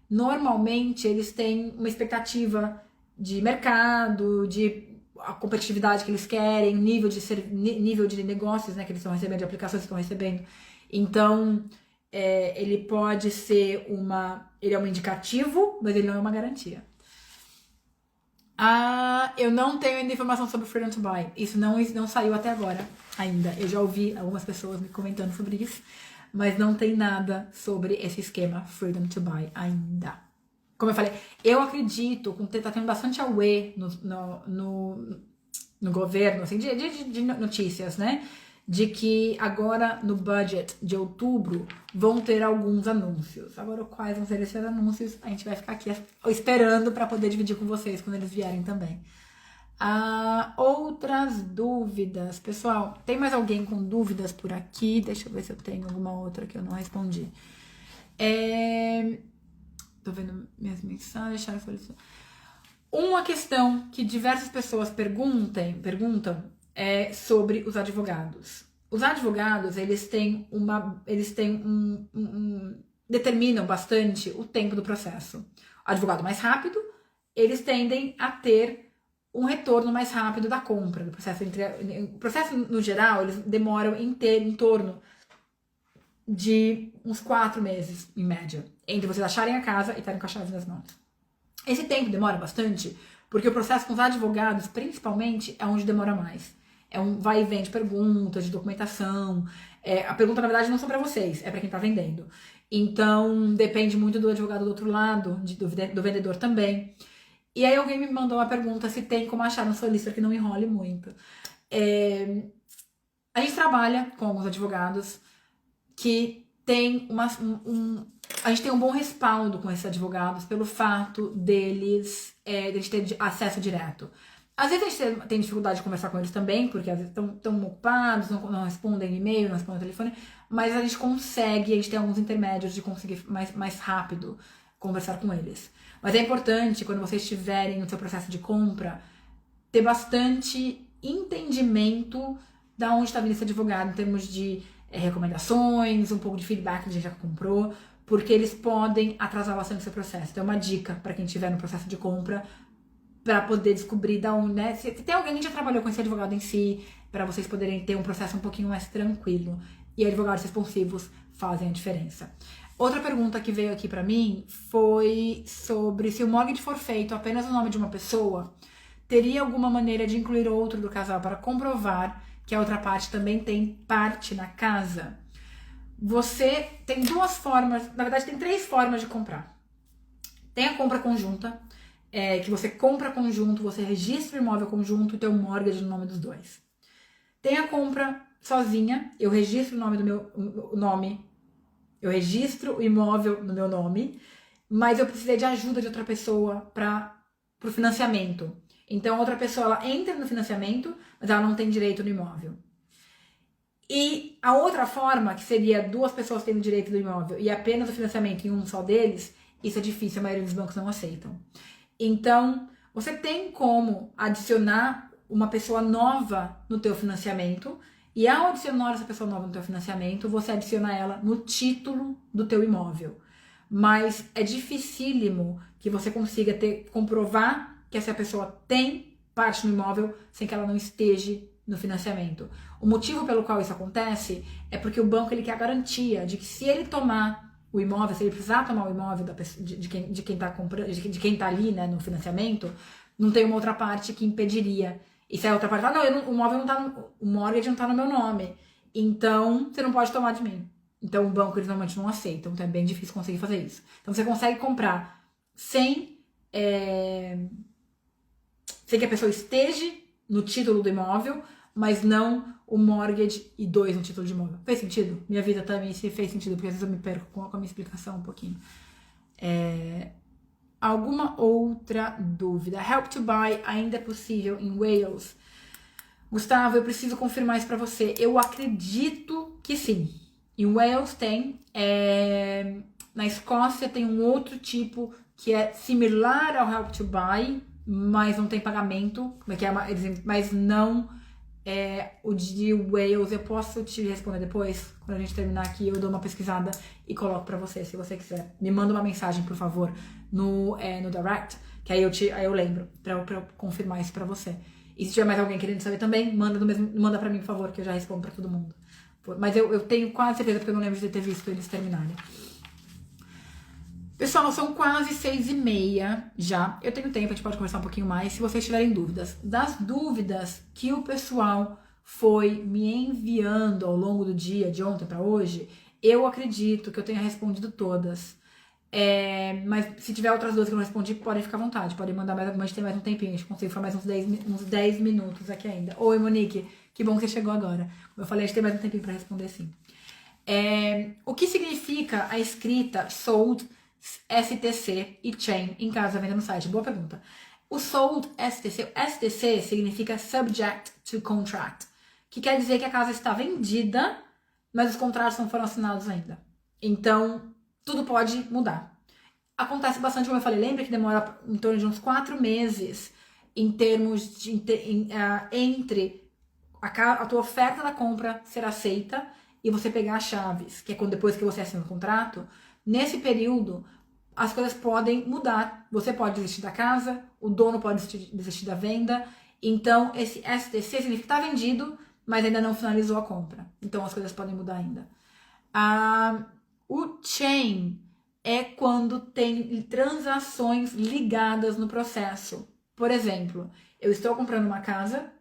Normalmente, eles têm uma expectativa de mercado, de a competitividade que eles querem, nível de negócios, né, que eles estão recebendo, de aplicações que estão recebendo. Então, ele pode ser ele é um indicativo, mas ele não é uma garantia. Eu não tenho ainda informação sobre Freedom to Buy. Isso não saiu até agora ainda. Eu já ouvi algumas pessoas me comentando sobre isso, mas não tem nada sobre esse esquema Freedom to Buy ainda. Como eu falei, eu acredito, tá tendo bastante away no governo, assim, de notícias, né? De que agora no budget de outubro vão ter alguns anúncios. Agora, quais vão ser esses anúncios? A gente vai ficar aqui esperando para poder dividir com vocês quando eles vierem também. Outras dúvidas. Pessoal, tem mais alguém com dúvidas por aqui? Deixa eu ver se eu tenho alguma outra que eu não respondi. Tô vendo minhas mensagens. Uma questão que diversas pessoas perguntam é sobre os advogados. Os advogados, eles determinam bastante o tempo do processo. O advogado mais rápido, eles tendem a ter um retorno mais rápido da compra do processo. O processo, no geral, eles demoram em torno de uns 4 meses, em média, entre vocês acharem a casa e estarem com a chave nas mãos. Esse tempo demora bastante, Porque o processo com os advogados, principalmente, é onde demora mais. É um vai e vem de perguntas, de documentação. A pergunta, na verdade, não são para vocês, é para quem tá vendendo. Então, depende muito do advogado do outro lado, do vendedor também. E aí alguém me mandou uma pergunta se tem como achar um solicitor que não enrole muito. A gente trabalha com alguns advogados que tem a gente tem um bom respaldo com esses advogados pelo fato deles ter acesso direto. Às vezes a gente tem dificuldade de conversar com eles também, porque às vezes estão ocupados, não respondem e-mail, não respondem telefone, mas a gente tem alguns intermédios de conseguir mais rápido conversar com eles. Mas é importante, quando vocês estiverem no seu processo de compra, ter bastante entendimento da onde está vindo esse advogado, em termos de recomendações, um pouco de feedback de quem já comprou, porque eles podem atrasar bastante o seu processo. Então, é uma dica para quem estiver no processo de compra, para poder descobrir da onde, né? Se tem alguém que já trabalhou com esse advogado em si, para vocês poderem ter um processo um pouquinho mais tranquilo. E advogados responsivos fazem a diferença. Outra pergunta que veio aqui para mim foi sobre se o mortgage for feito apenas no nome de uma pessoa, teria alguma maneira de incluir outro do casal para comprovar que a outra parte também tem parte na casa? Você tem duas formas, na verdade tem 3 formas de comprar. Tem a compra conjunta, que você compra conjunto, você registra o imóvel conjunto e tem um mortgage no nome dos dois. Tem a compra sozinha, eu registro o nome do meu nome, eu registro o imóvel no meu nome, mas eu precisei de ajuda de outra pessoa para o financiamento. Então, a outra pessoa, ela entra no financiamento, mas ela não tem direito no imóvel. E a outra forma, que seria 2 pessoas tendo direito do imóvel e apenas o financiamento em um só deles, isso é difícil, a maioria dos bancos não aceitam. Então, você tem como adicionar uma pessoa nova no teu financiamento, e ao adicionar essa pessoa nova no teu financiamento, você adiciona ela no título do teu imóvel. Mas é dificílimo que você consiga comprovar que essa pessoa tem parte no imóvel sem que ela não esteja no financiamento. O motivo pelo qual isso acontece é porque o banco ele quer a garantia de que se ele tomar o imóvel, se ele precisar tomar o imóvel de quem está comprando, de quem está ali, né, no financiamento, não tem uma outra parte que impediria. E se a outra parte fala, não, o mortgage não está no meu nome, então você não pode tomar de mim. Então o banco eles normalmente não aceitam, então é bem difícil conseguir fazer isso. Então você consegue comprar sem que a pessoa esteja no título do imóvel, mas não o mortgage e 2 no título de imóvel. Fez sentido? Minha vida também se fez sentido, porque às vezes eu me perco com a minha explicação um pouquinho. Alguma outra dúvida? Help to Buy ainda é possível em Wales? Gustavo, eu preciso confirmar isso pra você. Eu acredito que sim. Em Wales tem. Na Escócia tem um outro tipo que é similar ao Help to Buy, mas não tem pagamento. Mas não o de Wales. Eu posso te responder depois, quando a gente terminar aqui, eu dou uma pesquisada e coloco pra você, se você quiser. Me manda uma mensagem, por favor, no direct, que aí eu lembro, pra eu confirmar isso pra você. E se tiver mais alguém querendo saber também, manda pra mim, por favor, que eu já respondo pra todo mundo. Mas eu tenho quase certeza, porque eu não lembro de ter visto eles terminarem. Pessoal, são quase 6h30 já. Eu tenho tempo, a gente pode conversar um pouquinho mais, se vocês tiverem dúvidas. Das dúvidas que o pessoal foi me enviando ao longo do dia, de ontem para hoje, eu acredito que eu tenha respondido todas. Mas se tiver outras dúvidas que eu não respondi, podem ficar à vontade. Podem mandar mais algumas, tem mais um tempinho. A gente consegue ficar mais uns 10 minutos aqui ainda. Oi, Monique, que bom que você chegou agora. Como eu falei, a gente tem mais um tempinho para responder sim. O que significa a escrita sold, STC e chain em caso da venda no site? Boa pergunta. O sold STC, o STC significa subject to contract, que quer dizer que a casa está vendida, mas os contratos não foram assinados ainda. Então, tudo pode mudar. Acontece bastante, como eu falei, lembra que demora em torno de uns 4 meses em termos de entre a tua oferta da compra ser aceita e você pegar as chaves, que é depois que você assina o contrato. Nesse período, as coisas podem mudar. Você pode desistir da casa, o dono pode desistir da venda. Então, esse STC significa que está vendido, mas ainda não finalizou a compra. Então, as coisas podem mudar ainda. O chain é quando tem transações ligadas no processo. Por exemplo, eu estou comprando uma casa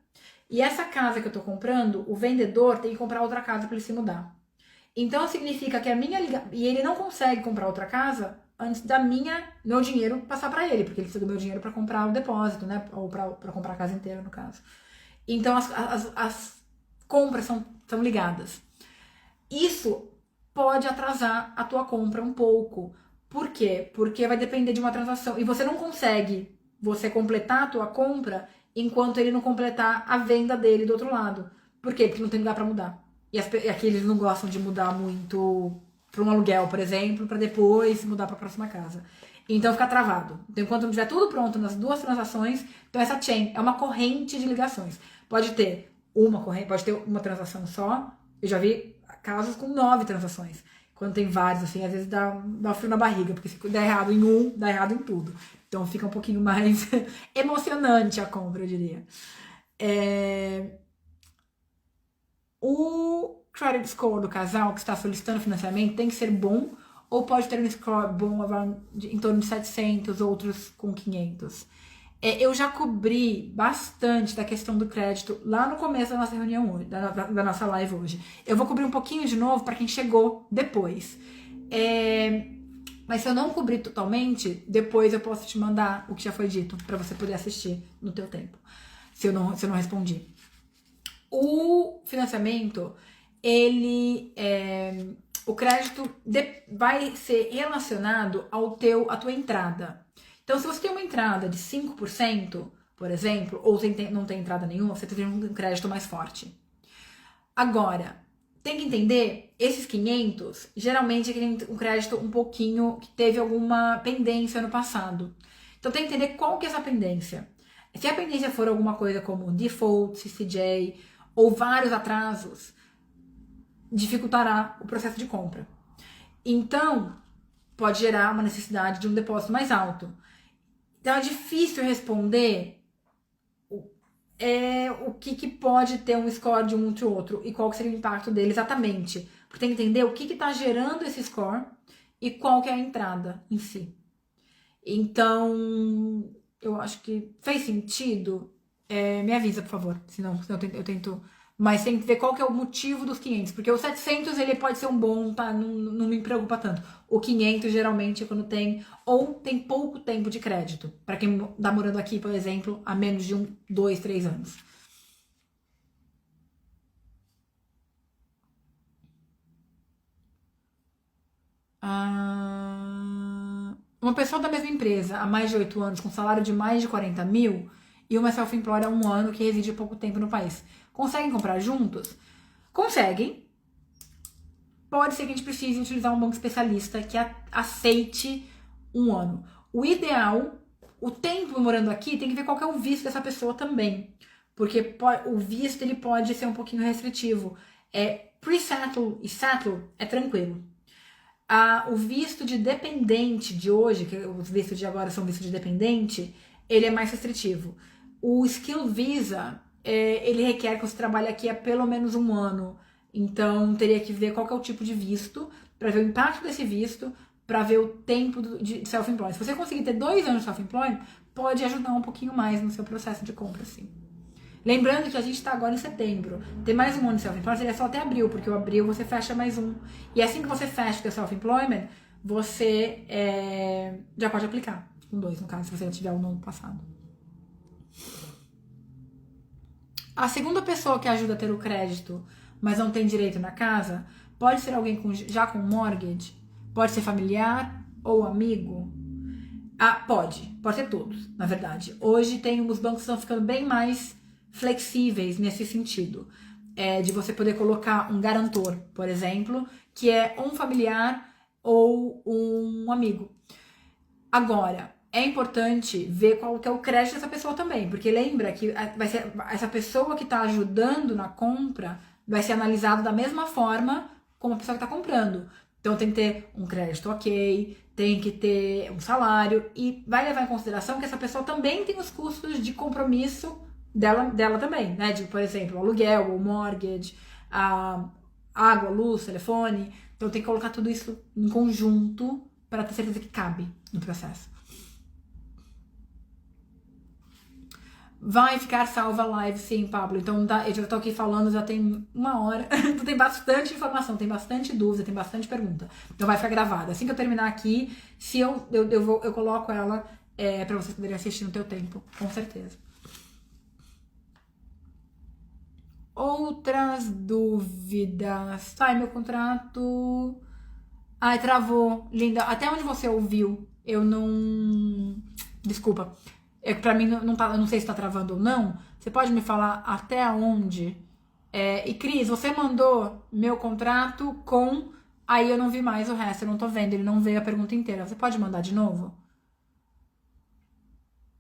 e essa casa que eu estou comprando, o vendedor tem que comprar outra casa para ele se mudar. Então significa que e ele não consegue comprar outra casa antes da meu dinheiro passar para ele, porque ele precisa do meu dinheiro para comprar o depósito, né? Ou para comprar a casa inteira, no caso. Então as compras são ligadas. Isso pode atrasar a tua compra um pouco. Por quê? Porque vai depender de uma transação. E você não consegue completar a tua compra enquanto ele não completar a venda dele do outro lado. Por quê? Porque não tem lugar para mudar. E aqui eles não gostam de mudar muito para um aluguel, por exemplo, para depois mudar para a próxima casa. Então fica travado. Então, enquanto não tiver tudo pronto nas duas transações, então essa chain é uma corrente de ligações. Pode ter uma transação só. Eu já vi casos com 9 transações. Quando tem vários, assim, às vezes dá frio na barriga, porque se der errado em um, dá errado em tudo. Então fica um pouquinho mais emocionante a compra, eu diria. O credit score do casal que está solicitando financiamento tem que ser bom, ou pode ter um score bom em torno de 700, outros com 500. Eu já cobri bastante da questão do crédito lá no começo da nossa reunião hoje, da nossa live hoje. Eu vou cobrir um pouquinho de novo para quem chegou depois. Mas se eu não cobrir totalmente, depois eu posso te mandar o que já foi dito para você poder assistir no teu tempo, se eu não respondi. O financiamento, o crédito vai ser relacionado à tua entrada. Então, se você tem uma entrada de 5%, por exemplo, ou não tem entrada nenhuma, você tem um crédito mais forte. Agora, tem que entender, esses 500, geralmente é um crédito um pouquinho que teve alguma pendência no passado. Então, tem que entender qual que é essa pendência. Se a pendência for alguma coisa como default, CCJ, ou vários atrasos, dificultará o processo de compra. Então, pode gerar uma necessidade de um depósito mais alto. Então, é difícil responder o que pode ter um score de um entre o outro e qual que seria o impacto dele exatamente. Porque tem que entender o que está gerando esse score e qual que é a entrada em si. Então, eu acho que fez sentido. Me avisa, por favor, senão eu tento... Mas tem que ver qual que é o motivo dos 500, porque o 700 ele pode ser um bom, tá? Não me preocupa tanto. O 500 geralmente é quando tem pouco tempo de crédito, para quem tá morando aqui, por exemplo, há menos de 1, 2, 3 anos. Uma pessoa da mesma empresa há mais de 8 anos, com salário de mais de 40 mil, e uma self-employed há 1 ano que reside há pouco tempo no país. Conseguem comprar juntos? Conseguem. Pode ser que a gente precise utilizar um banco especialista que aceite 1 ano. O ideal, o tempo morando aqui, tem que ver qual que é o visto dessa pessoa também. Porque o visto ele pode ser um pouquinho restritivo. Pre-settle e settle é tranquilo. O visto de dependente de hoje, que os vistos de agora são visto de dependente, ele é mais restritivo. O Skill Visa, ele requer que você trabalhe aqui há pelo menos 1 ano. Então, teria que ver qual que é o tipo de visto, para ver o impacto desse visto, para ver o tempo de self-employment. Se você conseguir ter 2 anos de self-employment, pode ajudar um pouquinho mais no seu processo de compra, sim. Lembrando que a gente está agora em setembro. Ter mais 1 ano de self-employment seria só até abril, porque o abril você fecha mais 1. E assim que você fecha o seu self-employment, você já pode aplicar. Com 2, no caso, se você já tiver no ano passado. A segunda pessoa que ajuda a ter o crédito, mas não tem direito na casa, pode ser alguém já com mortgage? Pode ser familiar ou amigo? Pode ser todos, na verdade. Hoje os bancos estão ficando bem mais flexíveis nesse sentido. De você poder colocar um garantor, por exemplo, que é um familiar ou um amigo. Agora, é importante ver qual que é o crédito dessa pessoa também, porque lembra que essa pessoa que está ajudando na compra vai ser analisada da mesma forma como a pessoa que está comprando. Então tem que ter um crédito ok, tem que ter um salário e vai levar em consideração que essa pessoa também tem os custos de compromisso dela também, né? Por exemplo, aluguel, o mortgage, a água, luz, telefone. Então tem que colocar tudo isso em conjunto para ter certeza que cabe no processo. Vai ficar salva a live, sim, Pablo. Então, eu já tô aqui falando, já tem 1 hora. Então, tem bastante informação, tem bastante dúvida, tem bastante pergunta. Então, vai ficar gravada. Assim que eu terminar aqui, se eu coloco ela pra vocês poderem assistir no teu tempo, com certeza. Outras dúvidas. Ai, meu contrato... Ai, travou. Linda. Até onde você ouviu, eu não... Desculpa. Pra mim, não tá, eu não sei se tá travando ou não. Você pode me falar até onde? E Cris, você mandou meu contrato com... Aí eu não vi mais o resto, eu não tô vendo. Ele não veio a pergunta inteira. Você pode mandar de novo?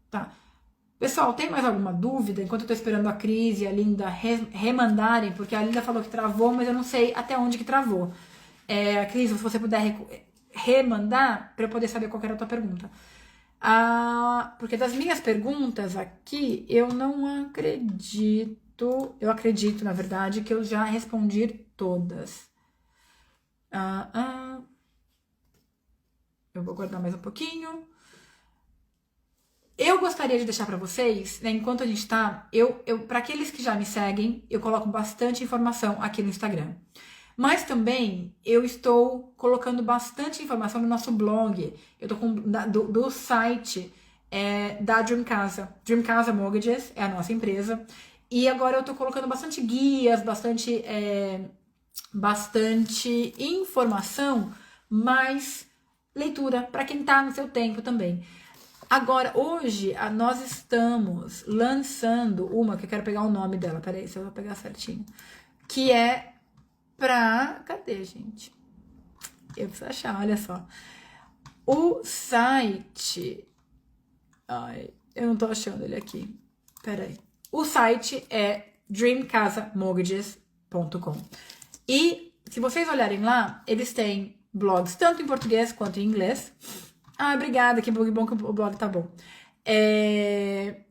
Tá. Pessoal, tem mais alguma dúvida? Enquanto eu tô esperando a Cris e a Linda remandarem, porque a Linda falou que travou, mas eu não sei até onde que travou. Cris, se você puder remandar, para eu poder saber qual era a tua pergunta. Porque das minhas perguntas aqui, eu não acredito. Eu acredito, na verdade, que eu já respondi todas. Eu vou guardar mais um pouquinho. Eu gostaria de deixar para vocês, né, enquanto a gente tá, para aqueles que já me seguem, eu coloco bastante informação aqui no Instagram. Mas também eu estou colocando bastante informação no nosso blog. Eu tô com do site da Dream Casa. Dream Casa Mortgages é a nossa empresa. E agora eu tô colocando bastante guias, bastante informação, mais leitura para quem tá no seu tempo também. Agora, hoje, nós estamos lançando uma, que eu quero pegar o nome dela, peraí, se eu vou pegar certinho, que é cadê, gente? Eu preciso achar, olha só. O site... Ai, eu não tô achando ele aqui. Peraí. O site é dreamcasamortgages.com. E, se vocês olharem lá, eles têm blogs tanto em português quanto em inglês. Obrigada, que bom que o blog tá bom.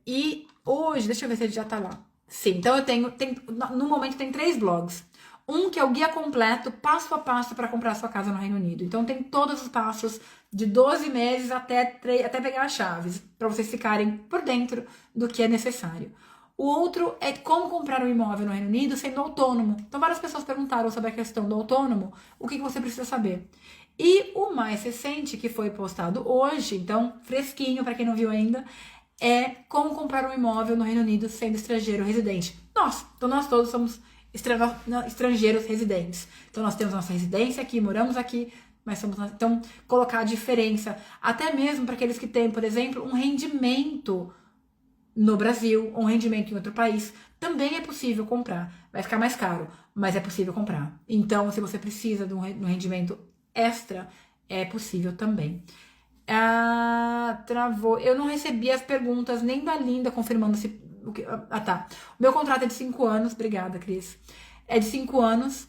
E hoje, deixa eu ver se ele já tá lá. Sim, então eu no momento tem 3 blogs. Um que é o guia completo, passo a passo para comprar sua casa no Reino Unido. Então tem todos os passos de 12 meses até pegar as chaves, para vocês ficarem por dentro do que é necessário. O outro é como comprar um imóvel no Reino Unido sendo autônomo. Então várias pessoas perguntaram sobre a questão do autônomo, o que você precisa saber. E o mais recente, que foi postado hoje, então fresquinho para quem não viu ainda, é como comprar um imóvel no Reino Unido sendo estrangeiro residente. Então nós todos somos estrangeiros residentes. Então nós temos nossa residência aqui, moramos aqui, mas então colocar a diferença, até mesmo para aqueles que têm, por exemplo, um rendimento no Brasil, ou um rendimento em outro país, também é possível comprar. Vai ficar mais caro, mas é possível comprar. Então, se você precisa de um rendimento extra, é possível também. Travou. Eu não recebi as perguntas nem da Linda confirmando se... tá. O meu contrato é de 5 anos. Obrigada, Cris. É de 5 anos.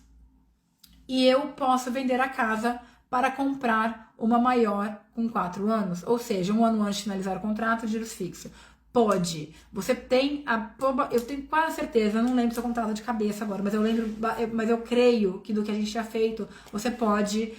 E eu posso vender a casa para comprar uma maior com 4 anos. Ou seja, 1 ano antes de finalizar o contrato, juros fixos. Pode. Você tem eu tenho quase certeza, eu não lembro se eu contrato de cabeça agora, mas eu creio que do que a gente tinha feito, você pode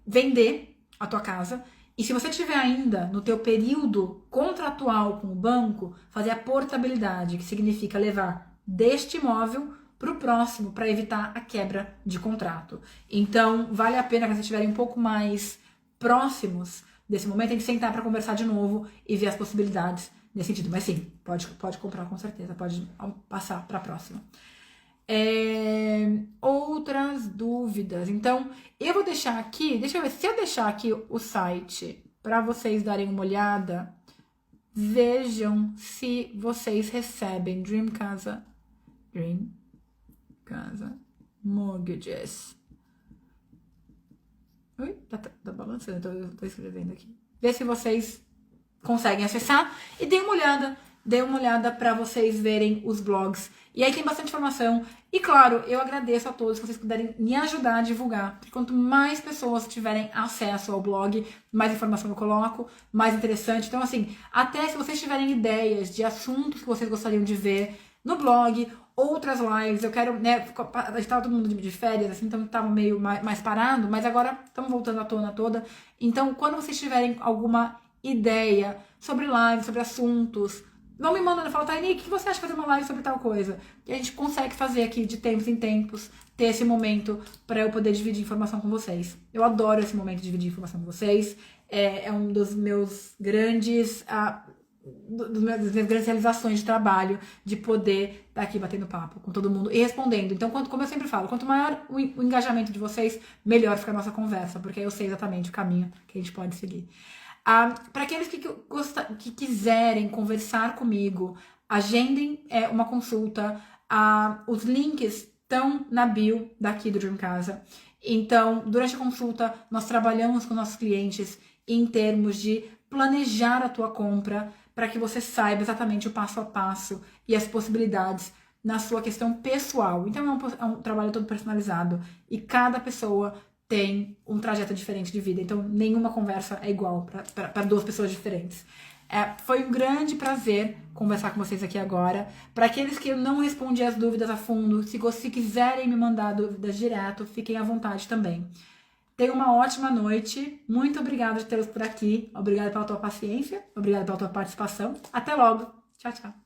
vender a tua casa. E se você tiver ainda no teu período contratual com o banco, fazer a portabilidade, que significa levar deste imóvel para o próximo, para evitar a quebra de contrato. Então, vale a pena, quando vocês estiverem um pouco mais próximos desse momento, tem que sentar para conversar de novo e ver as possibilidades nesse sentido. Mas sim, pode comprar com certeza, pode passar para a próxima. Outras dúvidas. Então, eu vou deixar aqui, deixa eu ver, se eu deixar aqui o site para vocês darem uma olhada, vejam se vocês recebem Dream Casa Mortgages. Ui, tá balançando, eu tô escrevendo aqui. Vê se vocês conseguem acessar e dê uma olhada para vocês verem os blogs. E aí tem bastante informação. E claro, eu agradeço a todos se vocês puderem me ajudar a divulgar. Porque quanto mais pessoas tiverem acesso ao blog, mais informação eu coloco, mais interessante. Então assim, até se vocês tiverem ideias de assuntos que vocês gostariam de ver no blog, outras lives, eu quero, né, a gente tava todo mundo de férias, assim, então tava meio mais parado, mas agora estamos voltando à tona toda. Então, quando vocês tiverem alguma ideia sobre lives, sobre assuntos, Não me manda, fala, Taini, o que você acha de fazer uma live sobre tal coisa? E a gente consegue fazer aqui de tempos em tempos, ter esse momento para eu poder dividir informação com vocês. Eu adoro esse momento de dividir informação com vocês. É um dos meus grandes... das minhas grandes realizações de trabalho, de poder estar aqui batendo papo com todo mundo e respondendo. Então, como eu sempre falo, quanto maior o engajamento de vocês, melhor fica a nossa conversa, porque aí eu sei exatamente o caminho que a gente pode seguir. Para aqueles que quiserem conversar comigo, agendem uma consulta. Os links estão na bio daqui do Dream Casa. Então, durante a consulta, nós trabalhamos com nossos clientes em termos de planejar a tua compra para que você saiba exatamente o passo a passo e as possibilidades na sua questão pessoal. Então, é um trabalho todo personalizado e cada pessoa tem um trajeto diferente de vida. Então, nenhuma conversa é igual para duas pessoas diferentes. Foi um grande prazer conversar com vocês aqui agora. Para aqueles que eu não respondi as dúvidas a fundo, se quiserem me mandar dúvidas direto, fiquem à vontade também. Tenha uma ótima noite. Muito obrigada de tê-los por aqui. Obrigada pela tua paciência. Obrigada pela tua participação. Até logo. Tchau, tchau.